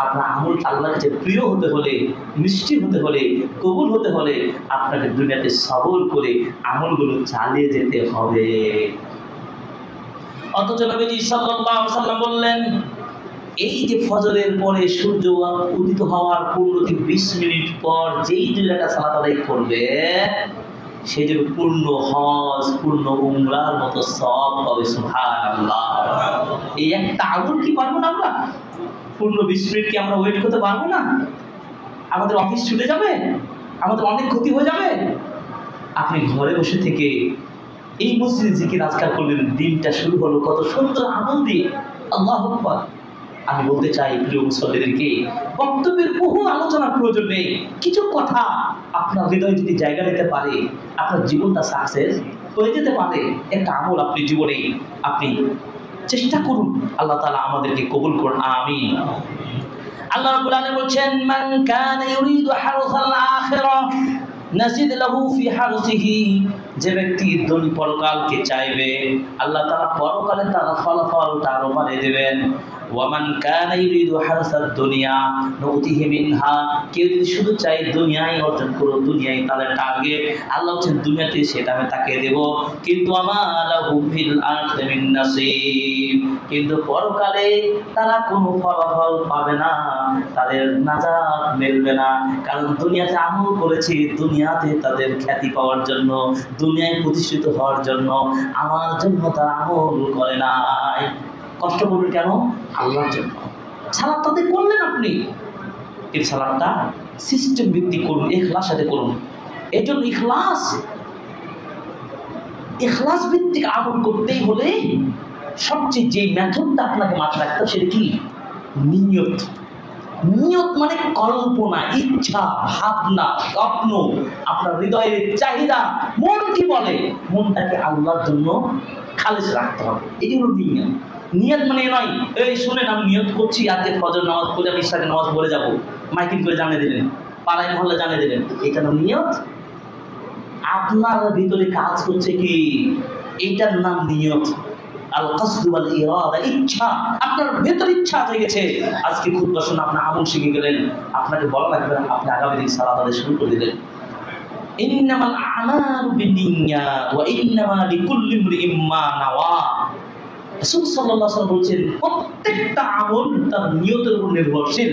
S2: আপনার আমল আল্লাহর কাছে প্রিয় হতে হলে, মিষ্টি হতে হলে, কবুল হতে হলে আপনাকে দুনিয়াতে সবর করে আমলগুলো চালিয়ে যেতে হবে। অথচ নবীজি সাল্লাল্লাহু আলাইহি ওয়াসাল্লাম বললেন, এই যে ফজরের পরে সূর্য উদিত হওয়ার 15 থেকে 20 মিনিট পর যেই 2 রাকাত সালাত আদায় করবে, সে যে পূর্ণ হজ, পূর্ণ উমরার মতো সওয়াব পাবে। সুবহানাল্লাহ। এই একটা আমল কি পারবো না আমরা? 15-20 মিনিট কি আমরা ওয়েট করতে পারবো না? আমাদের অফিস ছুটে যাবে, আমাদের অনেক ক্ষতি হয়ে যাবে। আপনি ঘরে বসে থেকে এই মসজিদে জিকির আজকার করলেন, দিনটা শুরু হলো কত সুন্দর আমল দিয়ে। আল্লাহু আকবার। আমি বলতে চাই প্রিয় মুসল্লিদেরকে, বক্তব্যের বহু আলোচনার প্রয়োজন নেই। কিছু কথা আপনার হৃদয়ে যদি জায়গা নিতে পারে, আপনার জীবনটা সাকসেস হয়ে যেতে পারে। একটা আমল আপনি জীবনে আপনি চেষ্টা করুন, আল্লাহ তাআলা আমাদেরকে কবুল করুন। আমিন। আল্লাহ রাব্বুল আলামিন বলছেন, মান কানা ইউরিদু হারসাল আখিরাহ নাজিদ লাহু ফি হারসিহি। যে ব্যক্তি পরকালকে চাইবে, আল্লাহ তাআলা পরকালে তার ফলাফল তার উপরে দেবেন। ওয়ামান কানা ইউরিদু হারসাদ দুনিয়া নুতিহি মিনহা। কেউ যদি শুধু চাই দুনিয়ায় অর্জন করো, দুনিয়ায় তাদের টার্গেট, আল্লাহ বলছেন দুনিয়াতে সেটা আমি তাকে দেব, কিন্তু আমালাহু ফিল আখিরাতি মিন নাসিব। কিন্তু পরকালে তারা কোনো ফলাফল পাবে না, তাদের নাজাত মিলবে না। কারণ দুনিয়াতে আমল করেছে, দুনিয়াতে তাদের খ্যাতি পাওয়ার জন্য, দুনিয়ায় প্রতিষ্ঠিত হওয়ার জন্য, আমার জন্য তারা আমল করে নাই। কষ্ট করবেন কেন? আল্লাহর জন্য। সালাত তাদের করলেন আপনি, এই সালাতটা সিস্টেম ভিত্তিক করুন, ইখলাস সাথে করুন। এই জন্য ইখলাস ভিত্তিক আমল করতেই হলে সবচেয়ে যে মেথডটা আপনাকে মাথায় রাখতে হবে সেটা কি? নিয়ত। নিয়ত মানে কল্পনা, ইচ্ছা, ভাবনা, স্বপ্ন, আপনার হৃদয়ের চাহিদা, মন কি বলে, মনটাকে আল্লাহর জন্য খালেস রাখতে হবে। এটি হলো নিয়ত। নিয়ত মানে নয়, এই শুনেন আমি নিয়ত করছি আজকে ফজর নামাজ পড়ে আমি ইশারের নামাজ পড়ে যাবো, মাইকিং করে জানিয়ে দিলেন, পাড়ায় মহল্লায় জানিয়ে দিলেন, এটা না নিয়ত। আপনার ভিতরে কাজ করছে কি, এইটার নাম নিয়ত। আল কসদ ওয়াল ইরাদা, ইচ্ছা। আপনার ভেতর ইচ্ছা জেগেছে, আজকে খুতবা শুনে আপনি আমল শিখে গেলেন, আপনাকে বলা লাগবে না, আপনি আগামী দিন সালাত আদায় শুরু করে দিলেন। ইন্নামাল আমালু বিন্নিয়াত ওয়া ইন্নামা লিকুল্লি ইমরিইম মা নাওয়া। রাসূল সাল্লাল্লাহু আলাইহি ওয়াসাল্লাম বলেছেন, প্রত্যেকটা আমল তার নিয়তের উপর নির্ভরশীল।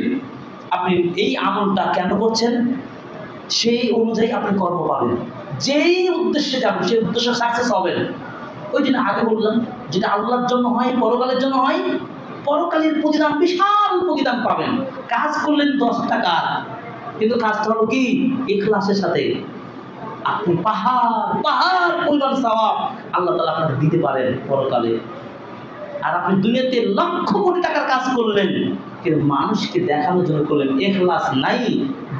S2: আপনি এই আমলটা কেন করছেন, সেই অনুযায়ী আপনি কর্ম পাবেন। যেই উদ্দেশ্যে যাবেন সেই উদ্দেশ্যে সাকসেস হবেন। ওই দিন আগে বললাম, যেটা আল্লাহর জন্য হয়, পরকালের জন্য হয়, পরকালের প্রতিদান, বিশাল প্রতিদান পাবেন। কাজ করলেন 10 টাকা, কিন্তু কাজটা হলো কি, ইখলাসের সাথে। আপনি পাহাড় পরিমাণ সওয়াব আল্লাহ তাআলা আপনাকে দিতে পারেন পরকালে। আর আপনি দুনিয়াতে লক্ষ কোটি টাকার কাজ করলেন, কিন্তু মানুষকে দেখানোর জন্য করলেন, ইখলাস নাই,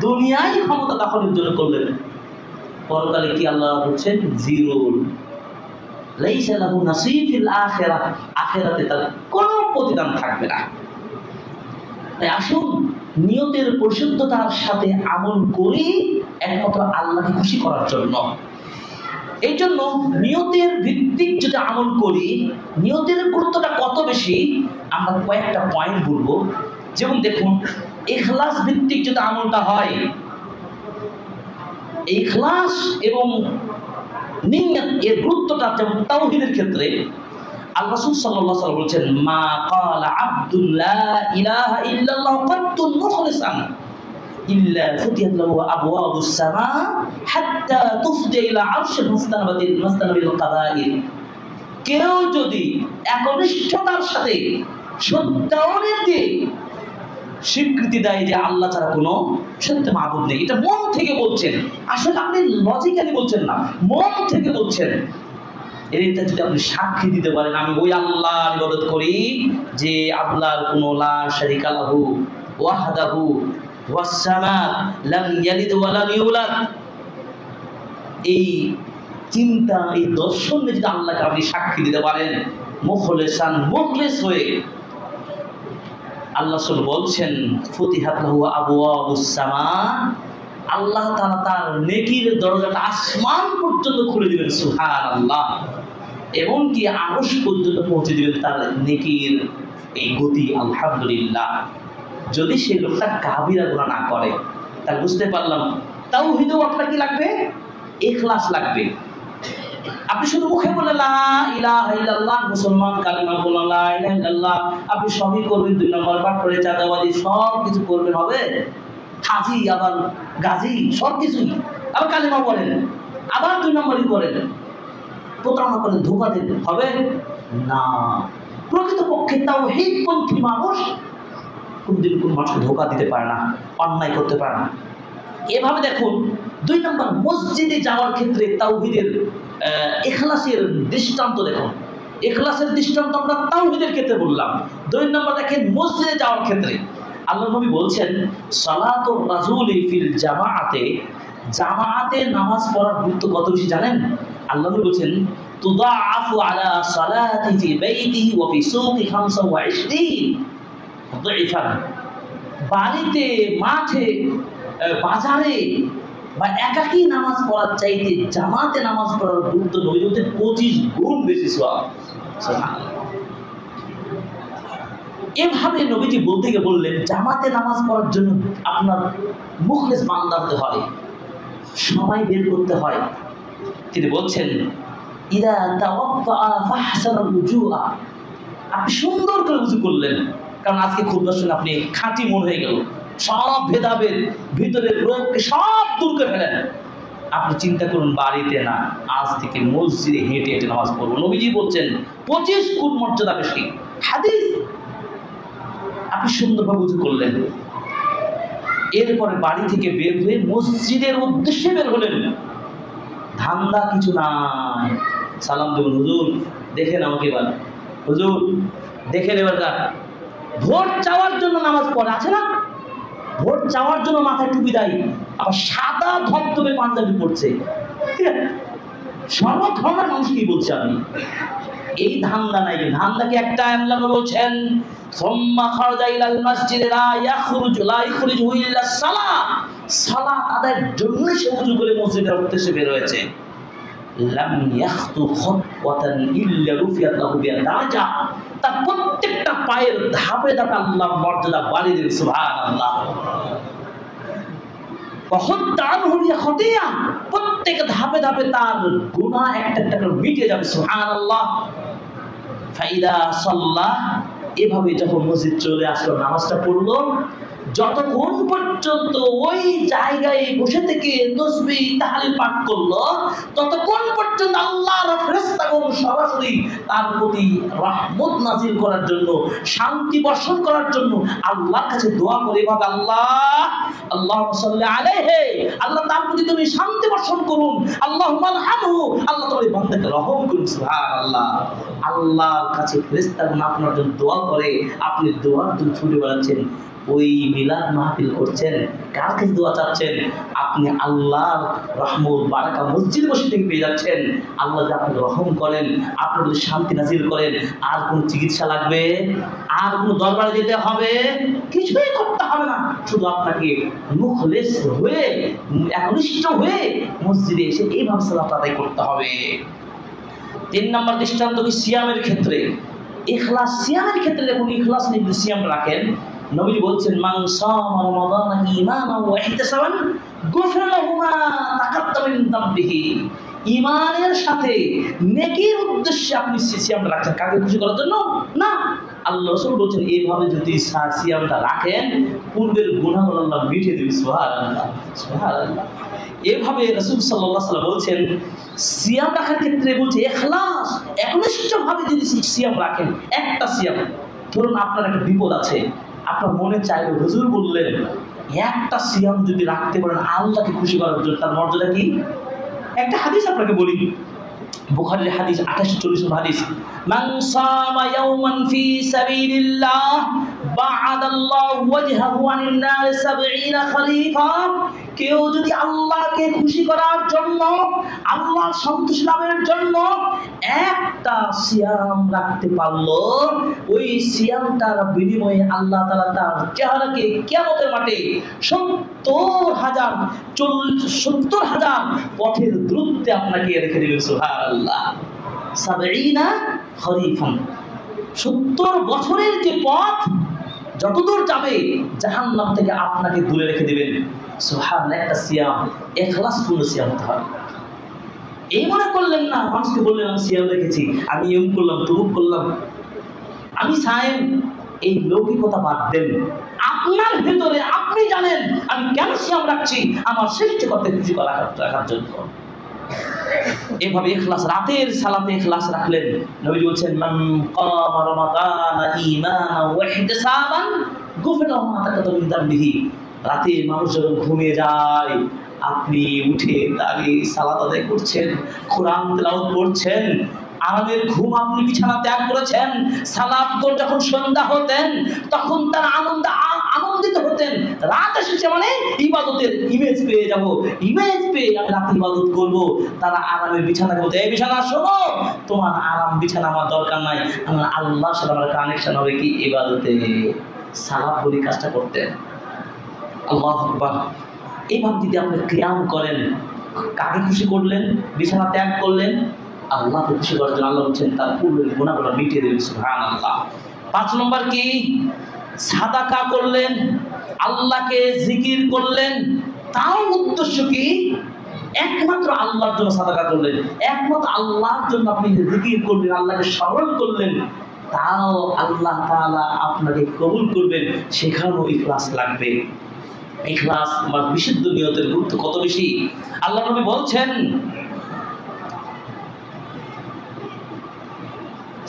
S2: দুনিয়ায় ক্ষমতা দখলের জন্য করলেন। পরকালে কি আল্লাহ বলছেন, জিরো। লাইসা লাহু নাসীব ফিল আখিরাহ, আখিরাতে তার কোনো প্রতিদান থাকবে না। তাই আসুন নিয়তের পরিশুদ্ধতার সাথে আমল করি, একমাত্র আল্লাহকে খুশি করার জন্য। এই জন্য নিয়তের ভিত্তিক যদি আমল করি, নিয়তের গুরুত্বটা কত বেশি আমরা কয়েকটা পয়েন্ট বলবো। যেমন দেখুন, ইখলাস ভিত্তিক যদি আমলটা হয়, ইখলাস এবং নিয়ত এর গুরুত্বটা যেমন তাওহীদের ক্ষেত্রে আল্লাহ রাসূল সাল্লাল্লাহু আলাইহি ওয়াসাল্লাম বলেছেন, মা ক্বালা আব্দুল্লা ইলাহা ইল্লাল্লাহ কাত্তুন মুখলিসান ইল্লা ফুতিহাত লাহু আবওয়াবুস সামা হাত্তা তুফদি ইলা আরশিল মুস্তানবিল কাবাইর। কেউ যদি একনিষ্ঠতার সাথে সত্যায়নের দিয়ে স্বীকৃতি দেয় যে আল্লাহ ছাড়া কোনো সত্য মাবুদ নেই, এটা মন থেকে বলছেন, আসলে আপনি লজিক্যালি বলছেন না, মন থেকে বলছেন, এটা যদি আপনি সাক্ষী দিতে পারেন, আমি ওই আল্লাহর ইবাদত করি যে আল্লাহর কোনো লা শারীকা লাহু ওয়াহদাহু ওয়াস সামাদ লাম ইয়ালিদ ওয়া লাম ইউলাদ, এই চিন্তা, এই দর্শন যদি আল্লাহকে আপনি সাক্ষী দিতে পারেন মুখলেসান, মুখলেস হয়ে, আল্লাহ রাসূল বলছেন ফুতিহাত লাহু আবওয়াবুস সামা, আল্লাহ তাআলা তার নেকির দরজাটা আসমান পর্যন্ত খুলে দিবেন, সুবহানাল্লাহ। এমনকি আরশ পর্যন্ত পৌঁছে দিবেন তার নেকির এই গতি, আলহামদুলিল্লাহ। যদি সেই লোকটা কাবিরা গুনাহ না করে, তাহলে বুঝতে পারলাম তাওহীদেও আপনার কি লাগবে? ইখলাস লাগবে। আপনি শুধু মুখে বলে লা ইলাহা ইল্লাল্লাহ, মুসলমান, কালিমা বলা লা ইলাহা ইল্লাল্লাহ, আপনি সবই করবেন, 2 নম্বর পাঠ করে চাঁদাবাজি সব কিছু করবেন, হবে? হাজি আবার গাজী সব কিছুই, আবার কালিমা বলেন, আবার 2 নম্বরই করেন, প্রতারণা করেন, ধোঁকা দেন, হবে না। প্রকৃতপক্ষে তাওহীদপন্থী মানুষ কোনদিন কোন মানুষকে ধোঁকা দিতে পারে না, অন্যায় করতে পারে না। এভাবে দেখুন, 2 নম্বর মসজিদে যাওয়ার ক্ষেত্রে তাওহীদের ইখলাসের দৃষ্টান্ত দেখুন। ইখলাসের দৃষ্টান্ত আমরা তাওহীদের ক্ষেত্রে বললাম। 2 নম্বর দেখেন মসজিদে যাওয়ার ক্ষেত্রে আল্লাহ নবী বলছেন সালাতুর রাসূলি ফিল জামাআতে, জামাআতে নামাজ পড়ার গুরুত্ব কত বেশি জানেন? আল্লাহ নবী বলছেন তুদাআফু আলা সালাতি ফি বাইতিহি ওয়া ফি সুকি 25 দাইফান। বাড়িতে, মাঠে, বাজারে বা একাকী নামাজ পড়ার চাইতে জামাতে নামাজ পড়ার গুরুত্ব নবী বলতে 25 গুণ বেশি সওয়াব। সুবহানাল্লাহ। এভাবে নবীজি বলতে গিয়ে বললেন জামাতে নামাজ পড়ার জন্য আপনার মুখলেস বান্দা হতে হয়, সময় বের করতে হয়। তিনি বলছেন ইদা তাওয়াক্কা ফাহসানাল উজুআ, আপনি সুন্দর করে উযু করলেন, কারণ আজকে খুতবার শুনে আপনি খাঁটি মন হয়ে গেল, সব ভেদাভেদ ভিতরের রোগকে সব দূর করে ফেলেন। আপনি চিন্তা করুন বাড়িতে না, আজ থেকে মসজিদে হেঁটে হেঁটে নামাজ পড়বো। নবীজি বলছেন 25 গুণ মর্যাদা বেশি। হাদিস। আপনি সুন্দরভাবে উযু করলেন, এরপরে বাড়ি থেকে বের হয়ে মসজিদের উদ্দেশ্যে বের হলেন, ধান্দা কিছু নাই। সালাম দেবেন, হুজুর দেখেন আমাকে এবার, হুজুর দেখেন এবার। ভোট চাওয়ার জন্য নামাজ পড়ে, আছে না? ভোট চাওয়ার জন্য মাথায় টুপি দেয়, আবার সাদা ধবধবে পাঞ্জাবি পড়ছে, সর্ব ধর্মের মানুষ কি বলছে আমি? এই ধান্দা নাই। ধান্দাকে একটা আল্লাহ বলছেন সুম্মা খারাজা ইলাল মসজিদে লা ইখরুজু ইল্লা সালাত, সালাত আদায়ের জন্য সে ওযু করে মসজিদের উদ্দেশ্যে বের হয়েছে। লাম ইয়াখতু খাতওয়াতান ইল্লা রুফিয়াত লাহু বিহা দারাজা, তার প্রত্যেকটা পায়ের ধাপে ধাপে আল্লাহর মর্যাদা বাড়িয়ে দেন, সুবহানাল্লাহ। প্রত্যেক ধাপে ধাপে তার গুনাহ একটা একটা করে মিটে যাবে, সুবহানাল্লাহ। ফাইদা সাল্লাহ, এভাবে যখন মসজিদ চলে আসলো, নামাজটা পড়লো, যতক্ষণ পর্যন্ত ওই জায়গায় বসে থেকে তাসবিহ তাহলিল পাঠ করলো, ততক্ষণ পর্যন্ত আল্লাহর ফেরেশতাগণ সরাসরি তার প্রতি রহমত নাযিল করার জন্য, শান্তি বর্ষণ করার জন্য আল্লাহর কাছে দোয়া করে, এভাবে আল্লাহ আল্লাহুম্মা সাল্লি আলাইহি, আল্লাহ তার প্রতি তুমি শান্তি বর্ষণ করুন, আল্লাহুম্মা আরহামহু, আল্লাহ তোমার এই বান্দাকে রহম করুন, সুবহানাল্লাহ। আল্লাহর কাছে ফেরেশতাগণ আপনার জন্য দোয়া করে, আপনি দোয়ার জন্য ছুটে বেড়াচ্ছেন, ওই মিলাদ মাহফিল করছেন, কার কাছে দোয়া চাচ্ছেন? আপনি আল্লাহর রহমত বারাকা মসজিদে বসে থেকে পেয়ে যাচ্ছেন। আল্লাহ যদি আপনি রহম করেন, আপনার যদি শান্তি নাজিল করেন, আর কোনো চিকিৎসা লাগবে? আর কোনো দরবারে যেতে হবে? কিছুই করতে হবে না, শুধু আপনাকে মুখলেস হয়ে, একনিষ্ঠ হয়ে মসজিদে এসে এইভাবে সালাত আদায় করতে হবে। 3 নম্বর দৃষ্টান্ত কি সিয়ামের ক্ষেত্রে? ইখলাস। সিয়ামের ক্ষেত্রে দেখুন, ইখলাস নিয়ে সিয়াম রাখেন, নবী বলছেন মান সামা রমাদান ঈমানান ওয়া ইহতিসাবান গুফিরা লাহু মা তাকাদ্দামা মিন যামবিহি। ঈমানের সাথে নেকির উদ্দেশ্যে আপনি সিয়ামটা রাখছেন, কাকে খুশি করার জন্য না। আল্লাহ রাসূল বলছেন এইভাবে যদি সিয়ামটা রাখেন, পূর্বের গুনাহগুলো আল্লাহ মিটিয়ে দেবে, সুবহানাল্লাহ, সুবহানাল্লাহ। এভাবে রাসূল সাল্লাল্লাহু আলাইহি ওয়াসাল্লাম বলছেন সিয়াম রাখার ক্ষেত্রে বলছে ইখলাস, একনিষ্ঠভাবে যদি সিয়াম রাখেন। একটা সিয়াম, ধরুন আপনার একটা বিপদ আছে, আপনার মনে চাইবে, হুজুর বললেন একটা সিয়াম যদি রাখতে পারেন আল্লাহকে খুশি করার জন্য, তার মর্যাদা কি? একটা হাদিস আপনাকে বলি, বুখারীর হাদিস 2840 নম্বর হাদিস, মান সামা ইয়াওমান ফি সাবিলিল্লাহ বা'আদাল্লাহু ওয়াজহাহু আনিন নার 70 খলিফা। কেউ যদি আল্লাহকে খুশি করার জন্য, আল্লাহর সন্তুষ্টি লাভের জন্য একটা সিয়াম রাখতে পারলো, ওই সিয়ামটার বিনিময়ে আল্লাহ তাআলা তার চেহারাকে কিয়ামতের মাঠে 70,000 পথের দূরত্বে আপনাকে রেখে দেবেন। সুবহানাল্লাহ। 70 খরিফান, 70 বছরের যে পথ যতদূর যাবে জাহান্নাম থেকে আপনাকে দূরে রেখে দিবেন। সুবহানাল্লাহ। একটা সিয়াম, ইখলাসপূর্ণ সিয়াম হতে হবে। এই মনে করলেন না, মানুষকে বললেন আমি সিয়াম রেখেছি, আমি এম করলাম তুমুক করলাম, আমি সায়েম, এই লৌকিকতা বাদ দেন। আপনার ভেতরে আপনি জানেন আমি কেন সিয়াম রাখছি, আমার সৃষ্টিকর্তা খুশি রাখার জন্য। এভাবে ইখলাস, রাতের সালাতে ইখলাস রাখলেন। নবী বলছেন মান কামা রমাদানা ঈমানান ওয়া ইহতিসাবান গুফিরা মা তাকাদ্দামা মিন যামবিহি। রাতে মানুষ যখন ঘুমিয়ে যায়, আপনি উঠে দাঁড়িয়ে সালাত আদায় করছেন, কোরআন তেলাওয়াত করছেন, আরামের ঘুম আপনি বিছানা ত্যাগ করেছেন। সালাত করে যখন সন্ধ্যা হতেন তখন তার আনন্দিত হতেন। রাত এসেছে মানে ইবাদতের ইমেজ পেয়ে যাব, ইমেজ পেয়ে আমি রাতে ইবাদত করব। তারা আরামের বিছানা বলতে, এই বিছানা শোনো, তোমার আরাম বিছানা আমার দরকার নাই, আমার আল্লাহর সাথে আমার কানেকশন হবে কি ইবাদতে। সালাত বলি কাজটা করতেন। আল্লাহু আকবার। এইভাবে যদি আপনি কিয়াম করেন, কাকে খুশি করলেন? বিছানা ত্যাগ করলেন, আল্লাহকে খুশি করার জন্য। আল্লাহ বলছেন তার পূর্বের গুনাহগুলো মিটিয়ে দেবেন। সুবহানাল্লাহ। 5 নম্বর কি? সাদাকা করলেন, আল্লাহকে জিকির করলেন, তাও উদ্দেশ্য কি? একমাত্র আল্লাহর জন্য সাদাকা করলেন, একমাত্র আল্লাহর জন্য আপনি জিকির করলেন, আল্লাহকে স্মরণ করলেন, তাও আল্লাহ তাআলা আপনাকে কবুল করবেন। সেখানেও ইখলাস লাগবে। ইখলাস আমার বিশুদ্ধ নিয়তের গুরুত্ব কত বেশি। আল্লাহ নবী বলছেন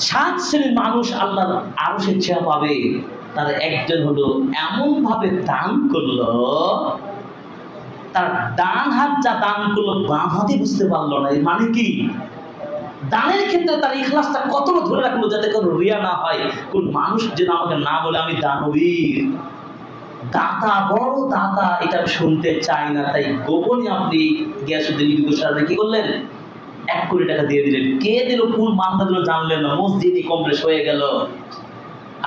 S2: 7 শ্রেণীর মানুষ আল্লাহর আরশের ছায়া পাবে। তার একজন হলো এমন ভাবে দান করলো, তার ডান হাত যা দান করলো বাম হাতে বুঝতে পারলো না। এর মানে কি? দানের ক্ষেত্রে তার ইখলাসটা কতটা ধরে রাখলো যাতে কোনো রিয়া না হয়, কোন মানুষ যেন আমাকে না বলে আমি দানবীর, দাতা, বড় দাতা, এটা শুনতে চাই না। তাই গোপনে আপনি গিয়াসউদ্দিন ইবনে সাহেব কি করলেন? 1 কোটি টাকা দিয়ে দিলেন। কে দিল, কোন মান্দা দিল জানলেন না, মসজিদই কমপ্লিট হয়ে গেল।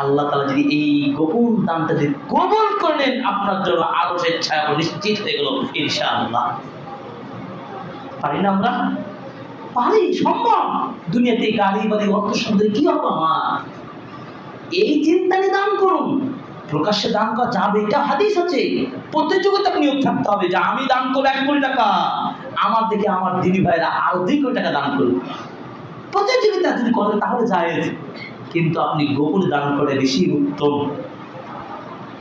S2: আল্লাহ তাআলা যদি এই গোপন দানটা যদি কবুল করেন, আপনার জন্য আরশের ছায়া নিশ্চিত হয়ে গেল ইনশাআল্লাহ। পারি না আমরা? পারি, সম্ভব। দুনিয়াতে গাড়ি বাড়ি অর্থ সম্পদের কি হবে আমার? এই চিন্তা নিয়ে দান করুন। প্রকাশ্যে দান করা যাবে, এটা হাদিস আছে। প্রতিযোগিতার নিয়োগ থাকতে হবে যে আমি দান করবো 1 কোটি টাকা, আমার দিকে আমার দিদি ভাইরা আরো 2 কোটি টাকা দান করুন। প্রতিযোগিতা যদি করেন তাহলে জায়েজ, কিন্তু আপনি গোপনে দান করে বেশি উত্তম।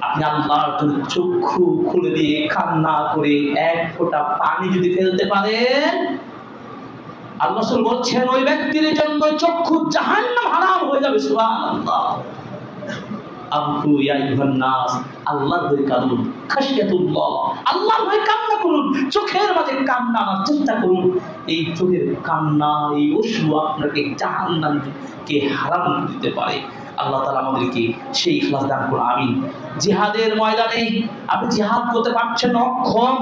S2: আপনি আল্লাহর জন্য চক্ষু খুলে দিয়ে কান্না করে 1 ফোঁটা পানি যদি ফেলতে পারেন, আল্লাহ রাসূল বলছেন ওই ব্যক্তির জন্য চক্ষু জাহান্নাম হারাম হয়ে যাবে। সুবহানাল্লাহ। আবকু ইয়া আইয়ুহান নাস, আল্লাহর ভয়ে কাঁদুন, খাশিয়াতুল্লাহ, আল্লাহর ভয়ে কান্না করুন, চোখের মাঝে কান্না আনার চেষ্টা করুন। এই চোখের কান্না, এই অশ্রু আপনাকে জাহান্নামকে হারাম করে দিতে পারে। আল্লাহ তাআলা আমাদেরকে সেই ইখলাস দান করুন। আমিন। জিহাদের ময়দানে আপনি জিহাদ করতে পারছেন না, অক্ষম,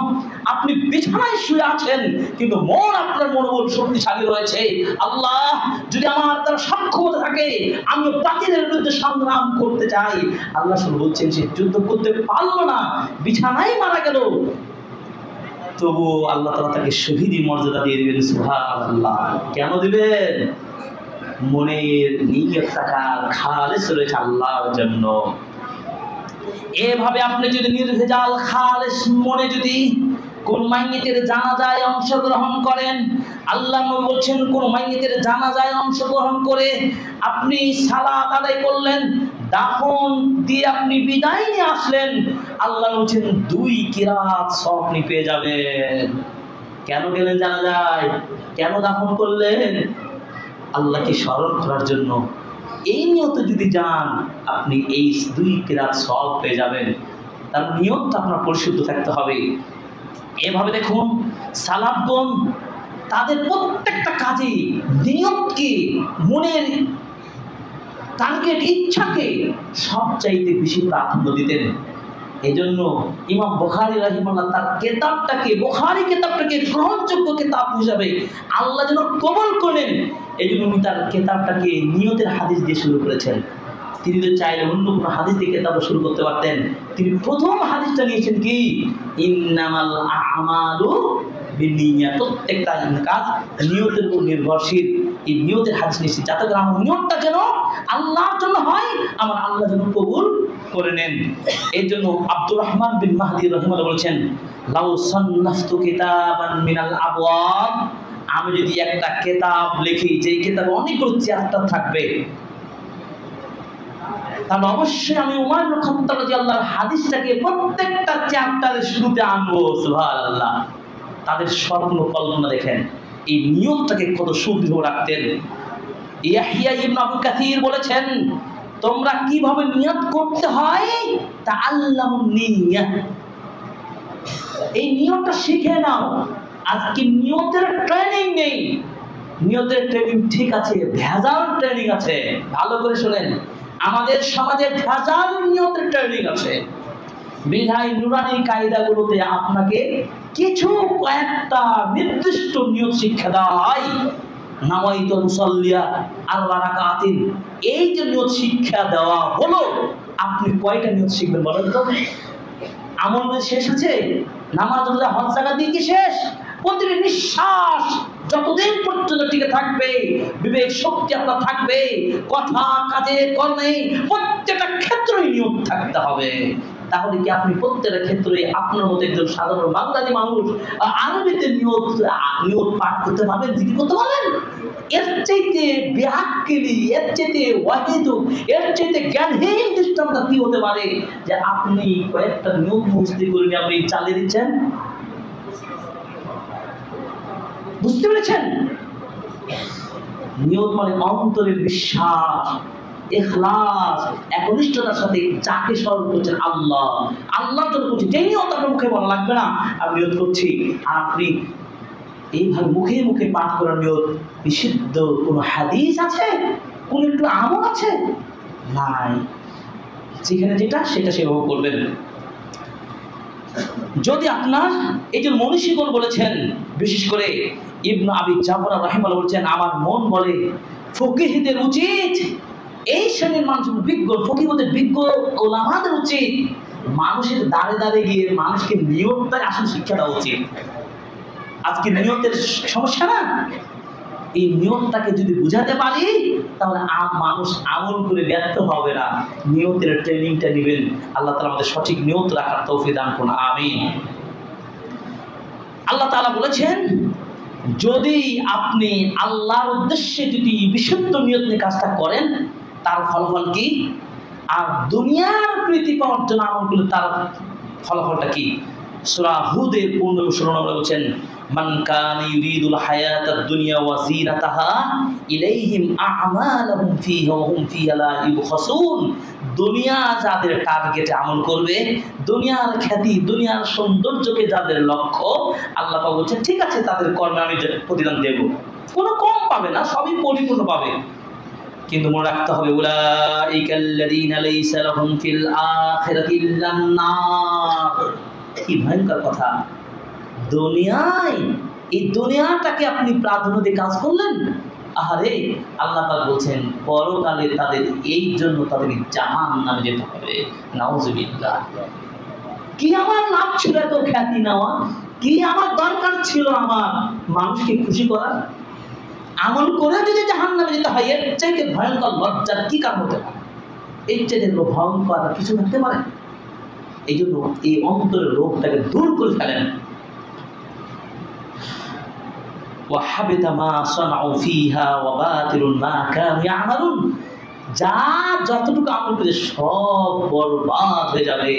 S2: আপনি বিছানায় শুয়ে আছেন, কিন্তু মন আপনার মনোবল শক্তিশালী রয়েছে। আল্লাহ যদি আমার দ্বারা সক্ষমতা থাকে, আমি বাতিলের বিরুদ্ধে সংগ্রাম করতে চাই। আল্লাহ বলছেন সে যুদ্ধ করতে পারলো না, বিছানায় মারা গেল, তবু আল্লাহ তাআলা তাকে শহীদি মর্যাদা দিয়ে দিবেন। সুবহানাল্লাহ। কেন দিবেন? মনের নিয়ত থাকা খালেস রয়েছে আল্লাহর জন্য। এভাবে আপনি যদি নির্ভেজাল খালেস মনে যদি কোন মাইয়িতের জানাজায় অংশগ্রহণ করেন, আল্লাহ নবী বলছেন কোন মাইয়িতের জানাজায় অংশগ্রহণ করে আপনি সালাত আদায় করলেন, দাফন দিয়ে আপনি বিদায় নিয়ে আসলেন, আল্লাহ বলছেন 2 কিরাত সওয়াব আপনি পেয়ে যাবেন। কেন গেলেন জানাজায়? কেন দাফন করলেন? আল্লাহকে স্মরণ করার জন্য। এই নিয়তে যদি যান, আপনি এই 2 কিরাত সওয়াব পেয়ে যাবেন। তার নিয়তটা আপনার পরিশুদ্ধ থাকতে হবে। এভাবে দেখুন সালাফগণ তাদের প্রত্যেকটা কাজে নিয়তকে, মনের টার্গেট, ইচ্ছাকে সবচাইতে বেশি প্রাধান্য দিতেন। এই জন্য ইমাম বুখারী রাহিমাহুল্লাহ তার বুখারী কিতাবটাকে গ্রহণযোগ্য কিতাব হিসাবে আল্লাহ যেন কবুল করেন, এই জন্য উনি তার কিতাবটাকে নিয়তের হাদিস দিয়ে শুরু করেছেন। তিনি তো চাইলে অন্য কোনো হাদিস দিয়ে কিতাবটা শুরু করতে পারতেন। তিনি প্রথম হাদিসটা নিয়েছেন কি, ইন্নামাল আমালু বিনিয়াত, প্রত্যেকটা কাজ নিয়তের উপর নির্ভরশীল। এই নিয়তের হাদিস নিয়েছি যাতে করে আমার নিয়তটা যেন আল্লাহর জন্য হয়, আমার আল্লাহ যেন কবুল করে নেন। এই জন্য আব্দুর রহমান বিন মাহদি রাহিমাহুল্লাহ বলেছেন, লাউ সান্নাফতু কিতাবান মিনাল আবওয়াব, আমি যদি একটা কিতাব লিখি যে কিতাবে অনেকগুলো চ্যাপ্টার থাকবে, তাহলে অবশ্যই আমি উমর ইবনে খাত্তাব রাদিয়াল্লাহু হাদিসটাকে প্রত্যেকটা চ্যাপ্টারের শুরুতে আনবো। সুবহানাল্লাহ। তাদের স্বপ্ন কল্পনা দেখেন, এই নিয়তটাকে কত সুদৃঢ় রাখতেন। ইয়াহইয়া ইবনে আবু কাসির বলেছেন, তোমরা কিভাবে নিয়ত করতে হয় তাআল্লামুন নিয়্যাহ, এই নিয়তটা শিখে নাও। আজকে নিয়তের ট্রেনিং নেই। নিয়তের ট্রেনিং ঠিক আছে, ভেজাল ট্রেনিং আছে। ভালো করে শুনেন, আমাদের সমাজে ভেজাল নিয়তের ট্রেনিং আছে। বিধায় নুরানি কায়দাগুলোতে আপনাকে কিছু কয়েকটা নির্দিষ্ট নিয়ত শিক্ষা দেওয়া হয়। নাওয়াইতু মুসাল্লিয়া আরবা রাকাতিন, এই যে নিয়ত শিক্ষা দেওয়া হলো, আপনি কয়টা নিয়ত শিখবেন বলেন তো? আমল শেষ আছে? নামাজ রোজা হজ যাকাত দিয়ে কি শেষ? প্রতিটি নিঃশ্বাস যতদিন পর্যন্ত টিকে থাকবে, বিবেক শক্তি আপনার থাকবে, কথা কাজে কর্মে প্রত্যেকটা ক্ষেত্রেই নিয়ত থাকতে হবে। তাহলে কি আপনি প্রত্যেকটা ক্ষেত্রে আপনার মতো একজন সাধারণ বাঙালি মানুষ আরবিতে নিয়ত পাঠ করতে পারবেন, জিকির করতে পারবেন? এর চাইতে বেআক্কেলি, এর চাইতে ওয়াহিদু, এর চাইতে জ্ঞানহীন দৃষ্টান্ত কি হতে পারে যে আপনি কয়েকটা নিয়ত মুস্তি করে নিয়ে আপনি চালিয়ে দিচ্ছেন? বুঝতে পেরেছেন? নিয়ত মানে অন্তরের বিশ্বাস, ইখলাস, একনিষ্ঠতার সাথে যাকে স্মরণ করছেন আল্লাহ, আল্লাহর জন্য করছি। যেই নিয়ত আপনার মুখে বলা লাগবে না, আমি নিয়ত করছি। আর আপনি এইভাবে মুখে মুখে পাঠ করার নিয়ত নিষিদ্ধ কোন হাদিস আছে? কোন একটু আমল আছে? নাই। যেখানে যেটা সেটা সেভাবে করবেন। যদি আপনার এই যে মনীষীগণ বলেছেন, বিশেষ করে ইবনে আবি জাফর রাহিমাহুল্লাহ বলেছেন, আমার মন বলে ফকিহদের উচিত, এই শ্রেণীর মানুষ বিজ্ঞ ফকিহদের বিজ্ঞ ওলামাদের উচিত মানুষের দাঁড়ে দাঁড়ে গিয়ে মানুষকে নিয়তটাই আসল শিক্ষা দেওয়া উচিত। আজকে নিয়তের সমস্যা না, এই নিয়তটাকে যদি বুঝাতে পারি তাহলে মানুষ আমল করে ব্যর্থ হবে না। নিয়তের ট্রেনিংটা নেবেন। আল্লাহ তাআলা আমাদের সঠিক নিয়ত রাখার তৌফিক দান করুন, আমিন। আল্লাহ তাআলা বলেছেন, যদি আপনি আল্লাহর উদ্দেশ্যে যদি বিশুদ্ধ নিয়ত নিয়ে কাজটা করেন, তার ফলাফল কি? আর দুনিয়ার প্রীতি পাওয়ার জন্য আমল করলে তার ফলাফলটা কি? সূরা হুদের 15 বলেছেন, মান কানা ইউরিদুল হায়াতাদ দুনিয়া ওয়া যিনাতাহা ইলাইহিম আ'মালুহুম ফিহা ওয়া হুম ফিহা লা ইউবখাসুন। দুনিয়া যাদের টার্গেটে আমল করবে, দুনিয়ার খ্যাতি, দুনিয়ার সৌন্দর্যকে যাদের লক্ষ্য, আল্লাহ পাক বলছেন ঠিক আছে, তাদের কর্মে আমি প্রতিদান দেব, কোনো কম পাবে না, সবই পরিপূর্ণ পাবে। কিন্তু মনে রাখতে হবে, উলাইকাল্লাযীনা লাইসা লাহুম ফিল আখিরাতি ইল্লান নার। কি ভয়ঙ্কর কথা! দুনিয়ায়, এই দুনিয়াটাকে আপনি প্রাধান্য দিয়ে কাজ করলেন, আহারে আল্লাহ পাক বলছেন পরকালে তাদের এই জন্য তাদেরকে জাহান্নামে যেতে হবে। নাউযুবিল্লাহ। কি আমার লাভ ছিল এত খ্যাতি নেওয়া? কি আমার দরকার ছিল আমার মানুষকে খুশি করার? আমল করে যদি জাহান্নামে যেতে হয়, এর চাইতে ভয়ঙ্কর লজ্জার কি কারণ হতে পারে? এর চাইতে ভয়ঙ্কর কিছু থাকতে পারে? এই জন্য এই অন্তরের রোগটাকে দূর করে ফেলেন। وَحَبِطَ مَا صَنَعُوا فِيهَا وَبَاطِلٌ مَا كَانُوا يَعْمَلُونَ। যা যতটুকু আমল করে সব বরবাদ হয়ে যাবে,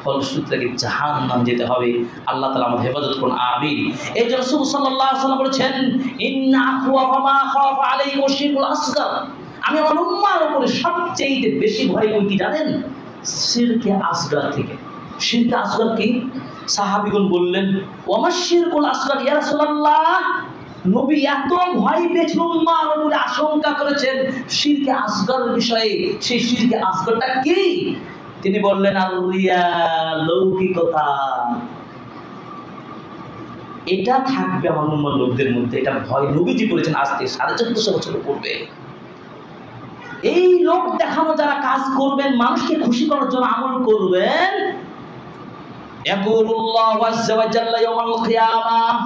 S2: ফলশ্রুতিতে জাহান্নাম যেতে হবে। আল্লাহ তাআলা আমাদের হেফাজত করুন, আমিন। এই যে রাসূল সাল্লাল্লাহু আলাইহি ওয়াসাল্লাম বলেছেন, ইন্না আখওয়াফা মা খাফা আলাইকুম শিরকুল আসগার। আমি আমার উম্মার উপরে সবচেয়ে বেশি ভয় করি কি জানেন? শিরকে আসগার থেকে। শিরকে আসগার কি? সাহাবীগণ বললেন, ওয়া শিরকুল আসগার ইয়া রাসূলুল্লাহ। নবী এত ভয় পেয়েছেন, উম্মার উপরে আশঙ্কা করেছেন শিরকে আসগারের বিষয়ে। সেই শিরকে আসগারটা কি? তিনি বললেন আল্লাহ লৌকিকতা এটা থাকবে আমার উম্মার লোকদের মধ্যে, এটা ভয় নবীজি করেছেন আজ থেকে 1450 বছর পূর্বে। এই লোক দেখানো যারা কাজ করবেন, মানুষকে খুশি করার জন্য আমল করবেন, ইয়াকুলুল্লাহু আযজা ওয়া জাল্লা ইয়াউমাল কিয়ামাহ,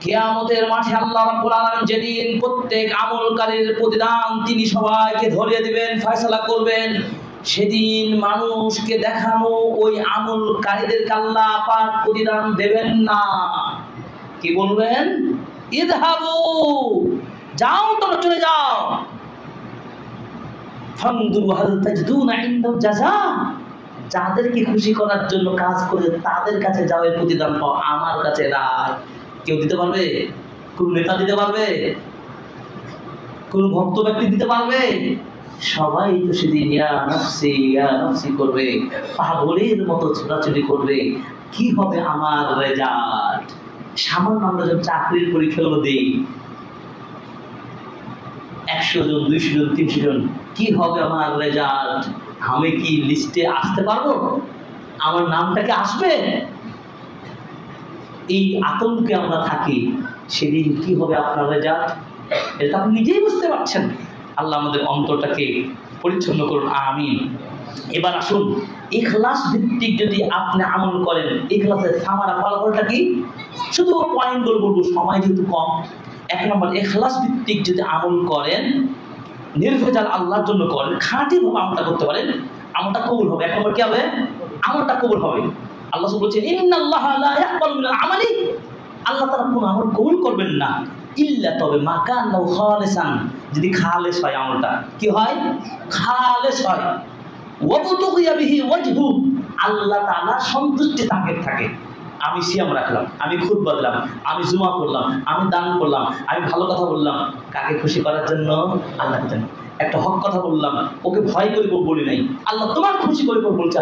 S2: কিয়ামতের মাঠে আল্লাহ রাব্বুল আলামিন যেদিন প্রত্যেক আমলকারীর প্রতিদান তিনি সবাইকে ধরিয়ে দিবেন, ফয়সালা করবেন, সেদিন মানুষকে দেখানো ওই আমলকারীদেরকে আল্লাহ পাক প্রতিদান দেবেন না। কি বলবেন? ইযহাবু, যাও তোমরা চলে যাও, ফানদুরু হাল তাজদুনা ইনদাহু জাযা, যাদেরকে খুশি করার জন্য কাজ করে তাদের কাছে যাও, এর প্রতিদান পাও, আমার কাছে না। কেউ দিতে পারবে? কোন নেতা দিতে পারবে? কোন ভক্ত ব্যক্তি দিতে পারবে? সবাই তো সেদিন ইয়া নাফসি করবে, পাগলের মতো ছোটাছুটি করবে। কি হবে আমার রেজাল্ট? সামান্য আমরা যখন চাকরির পরীক্ষাগুলো দিই, 100 জন 200 জন 300 জন, কি হবে আমার রেজাল্ট? আমি কি লিস্টে আসতে পারবো? আমার নামটা কি আসবে? এই আতঙ্কে আমরা থাকি, সেদিন কি হবে আপনার রেজাল্ট? এটা আপনি নিজেই বুঝতে পারছেন। আল্লাহ আমাদের অন্তরটাকে পরিচ্ছন্ন করুন, আমিন। এবার আসুন, ইখলাস ভিত্তিক যদি আপনি আমল করেন, ইখলাসের সামারা ফলাফলটা কি? শুধু পয়েন্টগুলো বলবো, সময় যেহেতু কম। 1 নম্বর, ইখলাস ভিত্তিক যদি আমল করেন, নির্ভেজাল আল্লাহর জন্য করেন, খাঁটি ভাবে আমলটা করতে পারেন, আমলটা কবুল হবে। 1 নম্বর কি হবে? আমলটা কবুল হবে। আল্লাহ বলছেন ইন্নাল্লাহা লা ইয়াকবালু মিনাল আমালি, আল্লাহ তাআলা কোন আমল কবুল করবেন না ইল্লা, তবে মা কানা খালিসান, যদি খালেস হয়, আমলটা কি হয়? খালেস হয়। ওয়াবতুগিয়া বিহি ওয়াজহু, আল্লাহ তাআলা সন্তুষ্টি তাকে থাকে। আমি সিয়াম রাখলাম, আমি খুতবা দিলাম, আমি জুমা করলাম, আমি দান করলাম, আমি ভালো কথা বললাম, কাকে খুশি করার জন্য? আল্লাহর জন্য। একটা হক কথা বললাম, ওকে ভয় করে বলি নাই, আল্লাহ তোমার খুশি করে বলছে,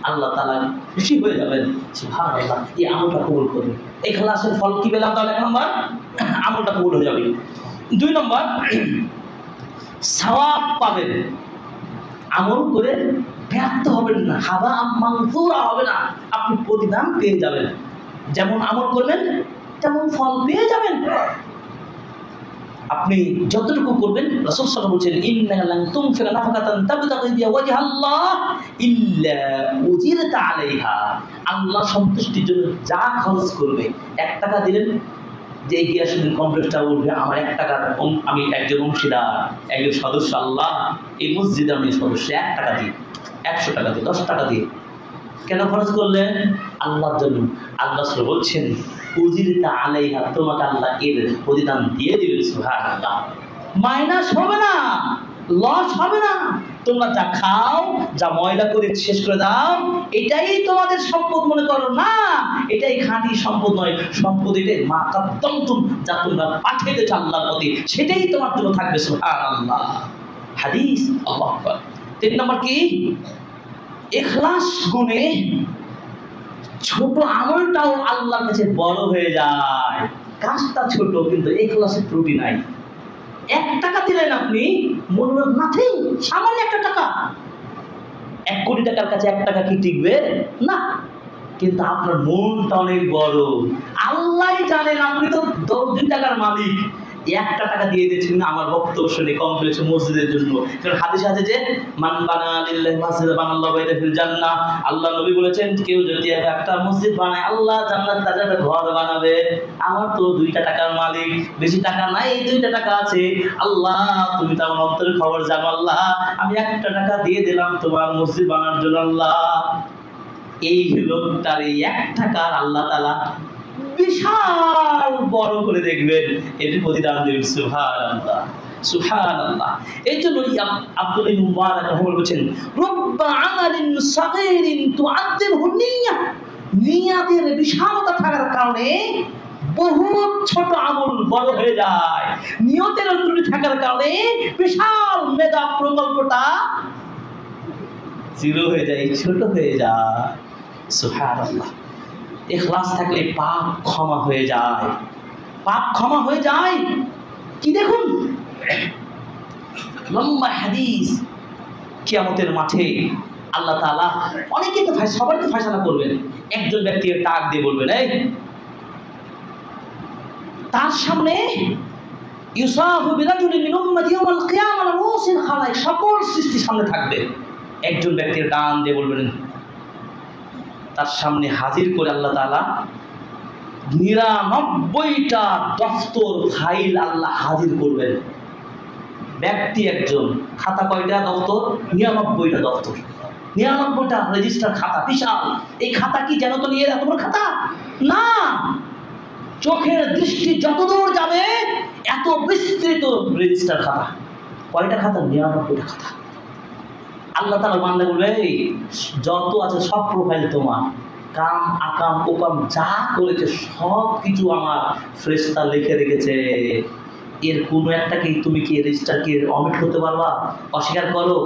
S2: আল্লাহ তাআলা খুশি হয়ে যাবেন। সুবহানাল্লাহ, এই আমলটা কবুল করবে। ইখলাসের ফল কি পেলাম তাহলে? 1 নম্বর, আমলটা কবুল হয়ে যাবে। 2 নম্বর, সওয়াব পাবেন। আমল করে ব্যর্থ হবেন না, হাবা মানসুরা হবে না, আপনি প্রতিদান পেয়ে যাবেন। যেমন আমল করবেন তেমন ফল পেয়ে যাবেন। আপনি যতটুকু করবেন, রাসূল সাল্লাল্লাহু আলাইহি ওয়াসাল্লাম বলেছেন ইন্নাকা লান তুনফিকা নাফাকাতান তাবতাগি বিহা ওয়াজহাল্লাহ ইল্লা উজিরতা আলাইহা, আল্লাহ সন্তুষ্টির জন্য যা খরচ করবে, 1 টাকা দিলেন যে গিয়া শুধু কমপ্লেক্সটা উঠবে, আমার 1 টাকা, আমি একজন অংশীদার, একজন সদস্য, আল্লাহ এই মসজিদে আমি সদস্য, 1 টাকা দিই, 100 টাকা দিই, 10 টাকা দিই, কেন খরচ করলেন? আল্লাহর জন্য। আল্লাহ বলছেন উজিরতা আলাইহা, তোমাকে আল্লাহ এর প্রতিদান দিয়ে দিবেন। সুবহানাল্লাহ, মাইনাস হবে না, লস হবে না। তোমরা যা খাও, যা ময়লা করে শেষ করে দাও, এটাই তোমাদের সম্পদ মনে করো না, এটাই খাঁটি সম্পদ নয়। সম্পদ এটাই মা কাদ্দামতুম, যা তোমরা পাঠিয়েছ আল্লাহর পথে, সেটাই তোমার জন্য থাকবে। সুবহানাল্লাহ, হাদিস। আল্লাহু আকবার। 3 নম্বর কি? ইখলাস গুণে ছোট আমলটাও আল্লাহর কাছে বড় হয়ে যায়। কাজটা ছোট কিন্তু ইখলাসের ত্রুটি নাই। 1 টাকা দিলেন আপনি, মনে হয় নাথিং, সামান্য 1 টাকা। 1 কোটি টাকার কাছে 1 টাকা কি টিকবে? না। কিন্তু আপনার মনটা অনেক বড়, আল্লাহ জানেন আপনি তো 2 টাকার মালিক। 1 টাকা দিয়ে দিয়েছেন আমার বক্তব্য শুনে কমপ্লেক্স মসজিদের জন্য। কারণ হাদিস আছে যে মান বানা লিল্লাহি মাসজিদা বানাল্লাহু বাইতা ফিল জান্নাহ, আল্লাহ নবী বলেছেন কেউ যদি একটা মসজিদ বানায়, আল্লাহ জান্নাত তার একটা ঘর বানাবে। আমার তো 2 টাকার মালিক, বেশি টাকা নাই, 2 টাকা আছে। আল্লাহ তুমি তো আমার অন্তরের খবর জানো, আল্লাহ আমি 1 টাকা দিয়ে দিলাম তোমার মসজিদ বানানোর জন্য। আল্লাহ এই লোকটার এই 1 টাকা আল্লাহ তাআলা বিশাল বড় করে দেখবেন, এর প্রতিদান দেবেন। সুবহানাল্লাহ, সুবহানাল্লাহ। এই জন্য আব্দুল ইবনে মুবারক রাহিমাহুল্লাহ বলেছেন রব্বা আমালিন সাগীরিন তুআদ্দিবহু নিয়্যাহ, নিয়াতের বিশালতা থাকার কারণে বহুত ছোট আমল বড় হয়ে যায়। নিয়তের ত্রুটি থাকার কারণে বিশাল মেগা প্রকল্পটা জিরো হয়ে যায়, ছোট হয়ে যায়। সুবহানাল্লাহ। ইখলাস থাকলে পাপ ক্ষমা হয়ে যায়, পাপ ক্ষমা হয়ে যায়। কি দেখুন, লম্বা হাদিস, কিয়ামতের মাঠে আল্লাহ তাআলা অনেকে তো সবার তো ফয়সালা করবেন। একজন ব্যক্তিকে ডাক দিয়ে বলবেন, এই তার সামনে ইউসাফু বিরাজুলিন মিন উম্মতি ইয়াওমাল কিয়ামাহ রুসিল খালাইক, সকল সৃষ্টি সামনে থাকবে। একজন ব্যক্তির ডান দিয়ে বলবেন, তার সামনে হাজির করে আল্লাহ তাআলা 99টা দফতর ফাইল আল্লাহ হাজির করবেন। ব্যক্তি একজন, খাতা কয়টা দফতর? 99টা দফতর, 99টা রেজিস্টার খাতা, বিশাল। এই খাতা কি যেন তো নিয়ে এত বড় খাতা না, চোখের দৃষ্টি যতদূর যাবে এত বিস্তৃত রেজিস্টার খাতা। কয়টা খাতা? 99টা খাতা। আল্লাহ তাআলা বান্দা বলবে, এই যত আছে সব প্রোফাইল তোমার, কাম আকাম ওকাম যা করেছে সব কিছু আমার ফেরেশতা লিখে রেখেছে। এর কোনো একটাকে তুমি কি রেজিস্টারকে অমিট করতে পারবা? অস্বীকার করো?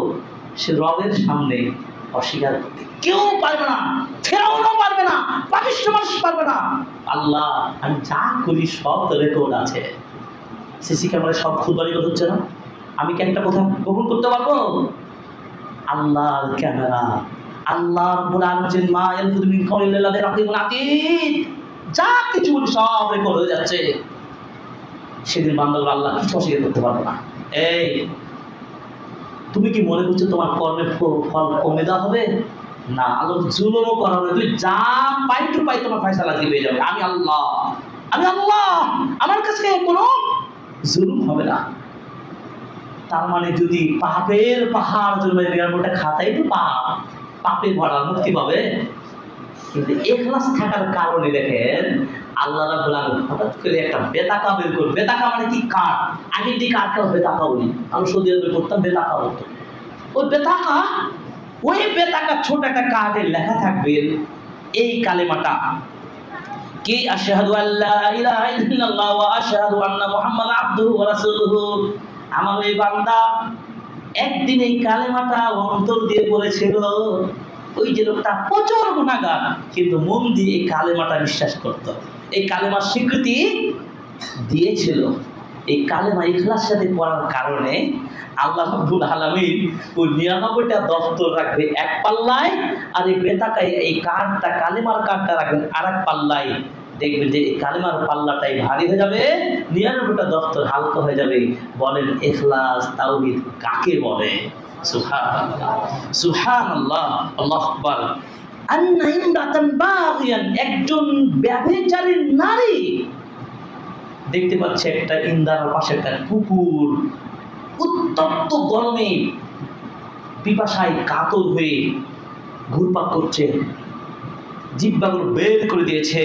S2: সে রবের সামনে অস্বীকার করতে কেউ পারবে না, ফেরাউনও পারবে না, পাপিষ্ঠ মানুষ পারবে না। আল্লাহ, আমি যা করি সব রেকর্ড আছে। সিসি ক্যামেরায় সব খুদবাড়ি হচ্ছে না, আমি কি একটা কথা গোপন করতে পারবো? আল্লাহর ক্যামেরা, আল্লাহ রাব্বুল আলামিন মা ইয়ালফুযু মিন কাওলিন ইল্লা লাদাইহি রাকিবুন আতীদ, যা কিছু বলি সব রেকর্ড হয়ে যাচ্ছে। সেদিন বান্দারা আল্লাহ কিছু অস্বীকার করতে পারবে না। এই তুমি কি মনে করছো তোমার কর্মের ফল কমে দেওয়া হবে? না, আল্লাহ জুলুমও করা হবে। তুমি যা পাই টু পাই তোমার ফয়সালা দিয়ে যাবে। আমি আল্লাহ, আমি আল্লাহ, আমার কাছে কোনো জুলুম হবে না। তার মানে যদি পাপের পাহাড় জন্মে 99টা খাতাই তো পাপে ভরা, মুক্তি পাবে। কিন্তু ইখলাস থাকার কারণে দেখেন আল্লাহ রাব্বুল আলামিন হঠাৎ করে একটা বেতাকা বের করে। বেতাকা মানে কি? কার্ড, আইডেন্টি কার্ডটা বেতাকা বলি। আমি সৌদি আরবে করতাম, বেতাকা হতো। ওই বেতাকা ছোট একটা কার্ডে লেখা থাকবে এই কালেমাটা কি, আশহাদু আল্লা ইলাহা ইল্লাল্লাহ ওয়া আশহাদু আন্না মুহাম্মাদান আবদুহু ওয়া রাসূলুহু। আমার এই বান্দা একদিন এই কালেমাটা অন্তর দিয়ে পড়েছিল। ওই যে লোকটা প্রচুর গুনাহগার, কিন্তু মন দিয়ে এই কালেমাটা বিশ্বাস করত, এই কালেমার স্বীকৃতি দিয়েছিল। এই কালেমা ইখলাসের সাথে পড়ার কারণে আল্লাহ রাব্বুল আলামিন ওই 99টা দফতর রাখবে এক পাল্লায়, আর এই বেতাকায় এই কার্ডটা, কালেমার কার্ডটা রাখবেন আরেক পাল্লায়। দেখবেন যে এই কালেমার পাল্লাটাই ভারী হয়ে যাবে, 99টা দফতর হালকা হয়ে যাবে। বলেন ইখলাস তাওহীদ কাকে বলে? সুবহানাল্লাহ, সুবহানাল্লাহ, আল্লাহু আকবার। আন্না ইমরাতান বাগিয়ান, একজন ব্যভিচারী নারী দেখতে পাচ্ছে একটা ইন্দারার পাশে একটা কুকুর উত্তপ্ত গরমে পিপাসায় কাতর হয়ে ঘুরপাক করছে, জিহ্বাগুলো বের করে দিয়েছে।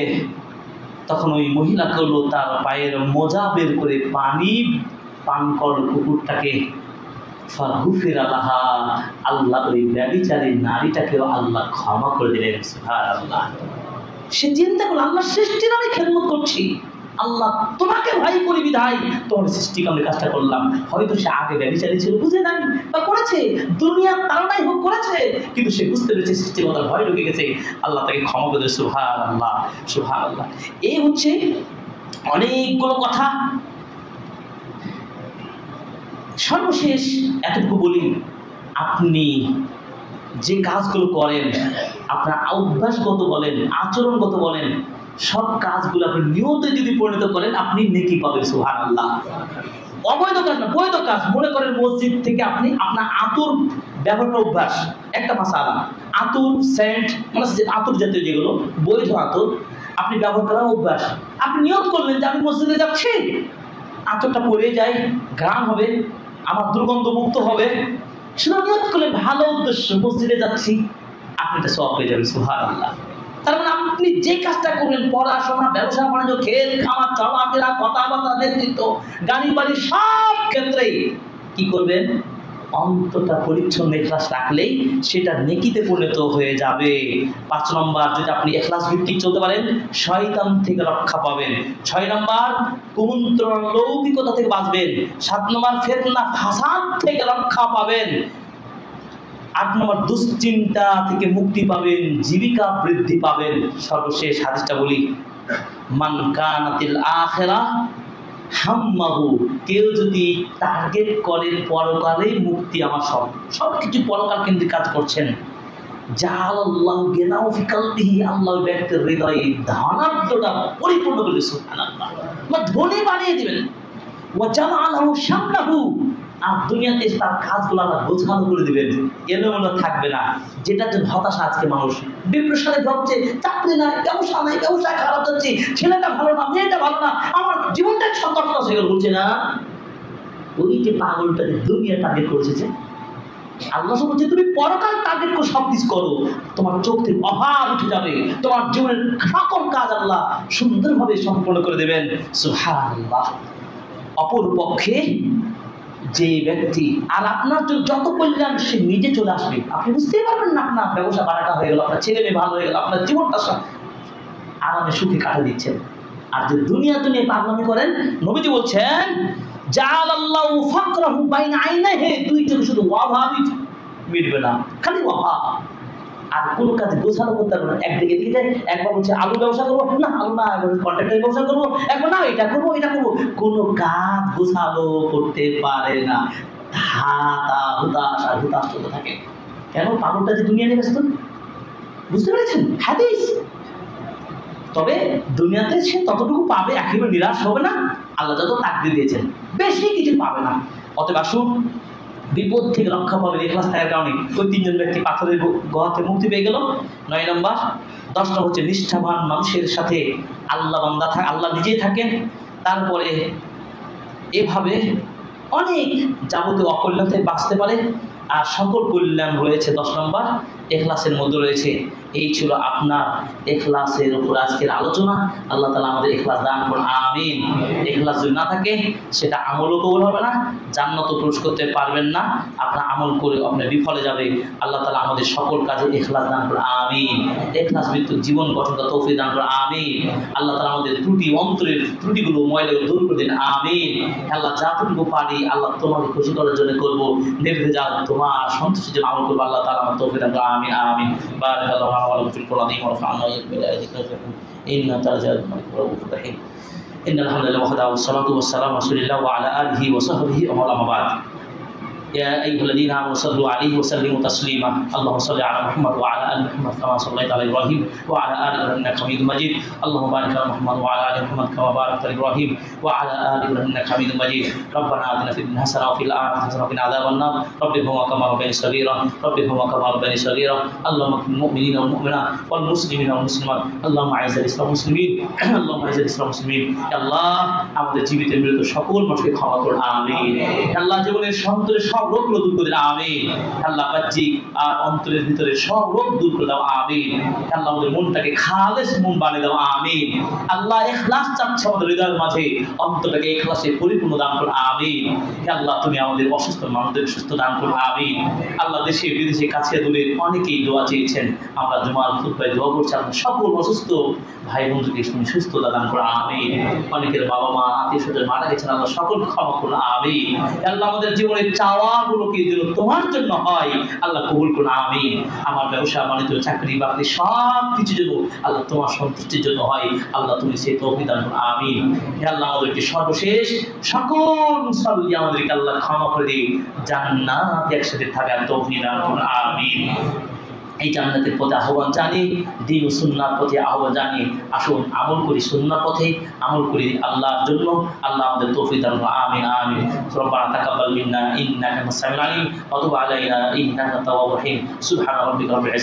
S2: তখন ওই মহিলাকে হলো তার পায়ের মোজা বের করে পানি পান করল কুকুরটাকে। ফাগুফিরা লাহা, আল্লাহ ওই ব্যভিচারী নারীটাকেও আল্লাহ ক্ষমা করে দিলেন। সুবহানাল্লাহ। সে চিন্তা করল, আল্লাহ সৃষ্টির আমি খেদমত করছি, আল্লাহ তোমাকে ভাই করি বিধায় তোমার সৃষ্টিকে আমি কাজটা করলাম। হয়তো সে আগে ব্যভিচারী ছিল, বুঝে নাই বা করেছে, দুনিয়ার তাড়নাই হোক করেছে, কিন্তু সে বুঝতে পেরেছে সৃষ্টিকতার ভয় ঢুকে গেছে, আল্লাহ তাকে ক্ষমা করে দেয়। সুবহানাল্লাহ, সুবহানাল্লাহ। এই হচ্ছে অনেকগুলো কথা। সর্বশেষ এতটুকু বলি, আপনি যে কাজগুলো করেন, আপনার অভ্যাসগত বলেন, আচরণগত বলেন, সব কাজগুলো আপনি নিয়তে যদি পরিণত করেন আপনি নেকি পাবেন। সুবহানাল্লাহ। অবৈধ কাজ না, বৈধ কাজ। মনে করেন মসজিদ থেকে আপনি আপনার আতর ব্যবহার অভ্যাস, একটা মাসালা, আতর, সেন্ট, মানে আতর জাতীয় যেগুলো বৈধ আতর আপনি ব্যবহার করার অভ্যাস। আপনি নিয়ত করলেন যে আমি মসজিদে যাচ্ছি, আতরটা পরে যাই, ঘ্রাণ হবে, আমার দুর্গন্ধ মুক্ত হবে, শুধু নিয়ত করলেন, ভালো উদ্দেশ্য, মসজিদে যাচ্ছি, আপনি এটা সওয়াব পেয়ে যাবেন। সুবহানাল্লাহ। তার মানে আপনি যে কাজটা করবেন, পড়াশোনা, ব্যবসা বাণিজ্য, খেল খামার, চলাফেরা, কথাবার্তা, নেতৃত্ব, গাড়ি বাড়ি, সব ক্ষেত্রেই কি করবেন? অন্তটা পরিচ্ছন্ন ইখলাস রাখলেই সেটা নেকিতে পরিণত হয়ে যাবে। 5 নম্বর, যদি আপনি ইখলাস ভিত্তিক চলতে পারেন শয়তান থেকে রক্ষা পাবেন। 6 নম্বর, কুমন্ত্রণ, লৌকিকতা থেকে বাঁচবেন। 7 নম্বর, ফিতনা ফাসাদ থেকে রক্ষা পাবেন। 8 নম্বর, দুশ্চিন্তা থেকে মুক্তি পাবেন, জীবিকা বৃদ্ধি পাবেন। সর্বশেষ হাদিসটা বলি, মান কানাতিল আখিরাহ হাম্মাহু, কেউ যদি টার্গেট করে পরকালে মুক্তি, আমার সব কিছু পরকাল কেন্দ্রিক কাজ করছেন, জাআলাল্লাহু গিনাহু ফি কলবিহি, আল্লাহ ব্যক্তির হৃদয়ে ধনাত্মটা পরিপূর্ণ করে দিবেন। সুবহানাল্লাহ, ধনী বানিয়ে দিবেন। ওয়া জামাআলাহু শামলাহু, আর দুনিয়াতে তার কাজগুলো আল্লাহ গোছানো করে দিবেন, এলোমেলো থাকবে না। যেটার জন্য হতাশা আজকে মানুষ ডিপ্রেশনে ভুগছে, চাকরি নাই, ব্যবসা খারাপ যাচ্ছে, ছেলেটা ভালো না, মেয়েটা ভালো না, আমার জীবনটাই সংকট হয়ে গেল, বলছে না? ওই যে পাগলটাকে দুনিয়া টার্গেট করেছে। আল্লাহ বলছে তুমি পরকাল টার্গেট করে সব কিছু করো, তোমার চোখ থেকে অভাব উঠে যাবে, তোমার জীবনের সকল কাজ আল্লাহ সুন্দরভাবে সম্পন্ন করে দেবেন। সুবহানাল্লাহ। অপর পক্ষে যে ব্যক্তি আর আপনার জন্য যত কল্যাণ সে নিজে চলে আসবে, আপনি বুঝতেই পারবেন না, আপনার ব্যবসা বাড়াটা হয়ে গেল, আপনার ছেলে মেয়ে ভালো হয়ে গেল, আপনার জীবনটা আরামে সুখে কাটা দিচ্ছেন। আর যে দুনিয়া পাগলামি করেন, নবীজি বলছেন জাআলাল্লাহু ফাকরাহু বাইনা আইনাইহি, দুই চোখে শুধু অভাবই মিটবে না, খালি অভাব, আর কোনো কাজ গোছানো করতে পারবে না। একদিকে দিকে যায়, একবার বলছে আলু ব্যবসা করবো, না আলু না, কন্ট্রাক্টর ব্যবসা করবো, একবার না এটা করবো এটা করবো, কোনো কাজ গোছানো করতে পারে না, হুতাশ চলতে থাকে। কেন? পাগলটা যে দুনিয়া নিয়ে ব্যস্ত, বুঝতে পেরেছেন? হাদিস। তবে দুনিয়াতে সে ততটুকু পাবে, একেবারে নিরাশ হবে না, আল্লাহ যত তাকদীর দিয়েছেন বেশি কিছু পাবে না। অতএব আসুন, বিপদ থেকে রক্ষা পাবে ইখলাস থাকার কারণে। ওই তিনজন ব্যক্তি পাথরের গুহাতে মুক্তি পেয়ে গেল। 9 নম্বর। 10 নম্বর হচ্ছে নিষ্ঠাবান মানুষের সাথে আল্লাহ বান্দা থাকে, আল্লাহ নিজেই থাকেন। তারপরে এভাবে অনেক যাবতীয় অকল্যাণ থেকে বাঁচতে পারে, আর সকল কল্যাণ রয়েছে 10 নম্বর ইখলাসের মধ্যে রয়েছে। এই ছিল আপনার ইখলাসের উপর আজকের আলোচনা। আল্লাহ তাআলা আমাদের ইখলাস দান করুন, আমিন। ইখলাস যদি না থাকে সেটা আমলও কবুল হবে না, জান্নাতও প্রবেশ করতে পারবেন না, আপনার আমল করে আপনি বিফলে যাবে। আল্লাহ তাআলা আমাদের সকল কাজে ইখলাস দান করুন, আমিন। ইখলাস ভিত্তিক জীবন গঠন করার তৌফিক দান করুন, আমিন। আল্লাহ তাআলা আমাদের ত্রুটি, অন্তরের ত্রুটিগুলো, ময়লাগুলো দূর করে দিন, আমিন। আল্লাহ যতটুকু পারি আল্লাহ তোমাকে খুশি করার জন্য করবো, নির্ভে যা তোমার সন্তুষ্টির জন্য আমল করবো। আল্লাহ তাআলা আমার তৌফিক দান করুন, আমিন আমিন। বারাকাল্লাহু ওয়া ফিল কোরআনি ওয়া রাফা'না ইয়াকুম ইন্নাকা তাজাল মালিকুর রহিম। ইন্নাল হামদুলিল্লাহি ওয়াহদাহু ওয়াসসালাতু ওয়াসসালামু আলা রাসূলিল্লাহি ওয়া আলা আলিহি ওয়া সাহবিহি ওয়া মান বা'দ। يا أيها الذين آمنوا صلوا عليه وسلموا تسليما. اللهم صل على محمد وعلى آل محمد كما صليت على إبراهيم وعلى آل إبراهيم إنك حميد مجيد. اللهم بارك على محمد وعلى آل محمد كما باركت على إبراهيم وعلى آل إبراهيم إنك حميد مجيد. ربنا آتنا في الدنيا حسنة وفي الآخرة حسنة وقنا عذاب النار. رب ارحمهما كما ربياني صغيرا. رب ارحمهما كما ربياني صغيرا. اللهم اغفر للمؤمنين والمؤمنات والمسلمين والمسلمات. اللهم أعز الإسلام والمسلمين. اللهم أعز الإسلام والمسلمين. يا الله আমাদের জীবিত মৃত সকল মানুষকে ক্ষমা করুন, আমিন। আল্লাহ জীবনের সন্তরের সব রোগগুলো দূর করে দাও, আমিন। আল্লাহ বাহ্যিক আর অন্তরের ভিতরে সব রোগ দূর করে দাও, আমিন। আল্লাহ আমাদের মনটাকে খালেস মন বানিয়ে দাও, আমিন। আল্লাহ ইখলাস চাচ্ছে আমাদের হৃদয়ের মাঝে, অন্তরটাকে ইখলাসে পরিপূর্ণ দান করুন, আমিন। আল্লাহ তুমি আমাদের অসুস্থ মানুষদের সুস্থ দান করুন, আমিন। আল্লাহ দেশে বিদেশে কাছে দূরে অনেকেই দোয়া চেয়েছেন, আমরা জুমার খুতবায় দোয়া করছি, আমরা সকল অসুস্থ ভাই বন্ধুকে তুমি সুস্থতা দান করুন, আমিন। অনেকের বাবা মা আত্মীয় স্বজন মারা গেছেন, আল্লাহ সকল ক্ষমা করুন, আমিন। আল্লাহ আমাদের জীবনের চাওয়াগুলোকে যেন তোমার জন্য হয় আল্লাহ কবুল করুন, আমিন। আমার ব্যবসা বাণিজ্য চাকরি বাকরি সব কিছু যেন আল্লাহ তোমার সন্তুষ্টির জন্য হয়, আল্লাহ তুমি সেই তৌফিক দান করুন, আমিন। হে আল্লাহ আমাদেরকে সর্বশেষ সকল মুসল্লি আমাদেরকে আল্লাহ ক্ষমা করে দিন, জান্নাতে একসাথে থাকার তৌফিক দান করুন, আমিন। এই জান্নাতের পথে আহ্বান জানি, দ্বীন ও সুন্নাহর পথে আহ্বান জানি। আসুন আমল করি সুন্নাহর পথে, আমল করি আল্লাহর জন্য। আল্লাহ আমাদের তৌফিক দান করুন, আমিন আমিন। রব্বানা তাকাব্বাল মিন্না ইন্নাকা আনতাস সামিউল আলিম ওয়া তুব আলাইনা ইন্নাকা আনতাত তাওয়াবুর রহিম। সুবহানা রাব্বিকা রাব্বিল ইজ্জাতি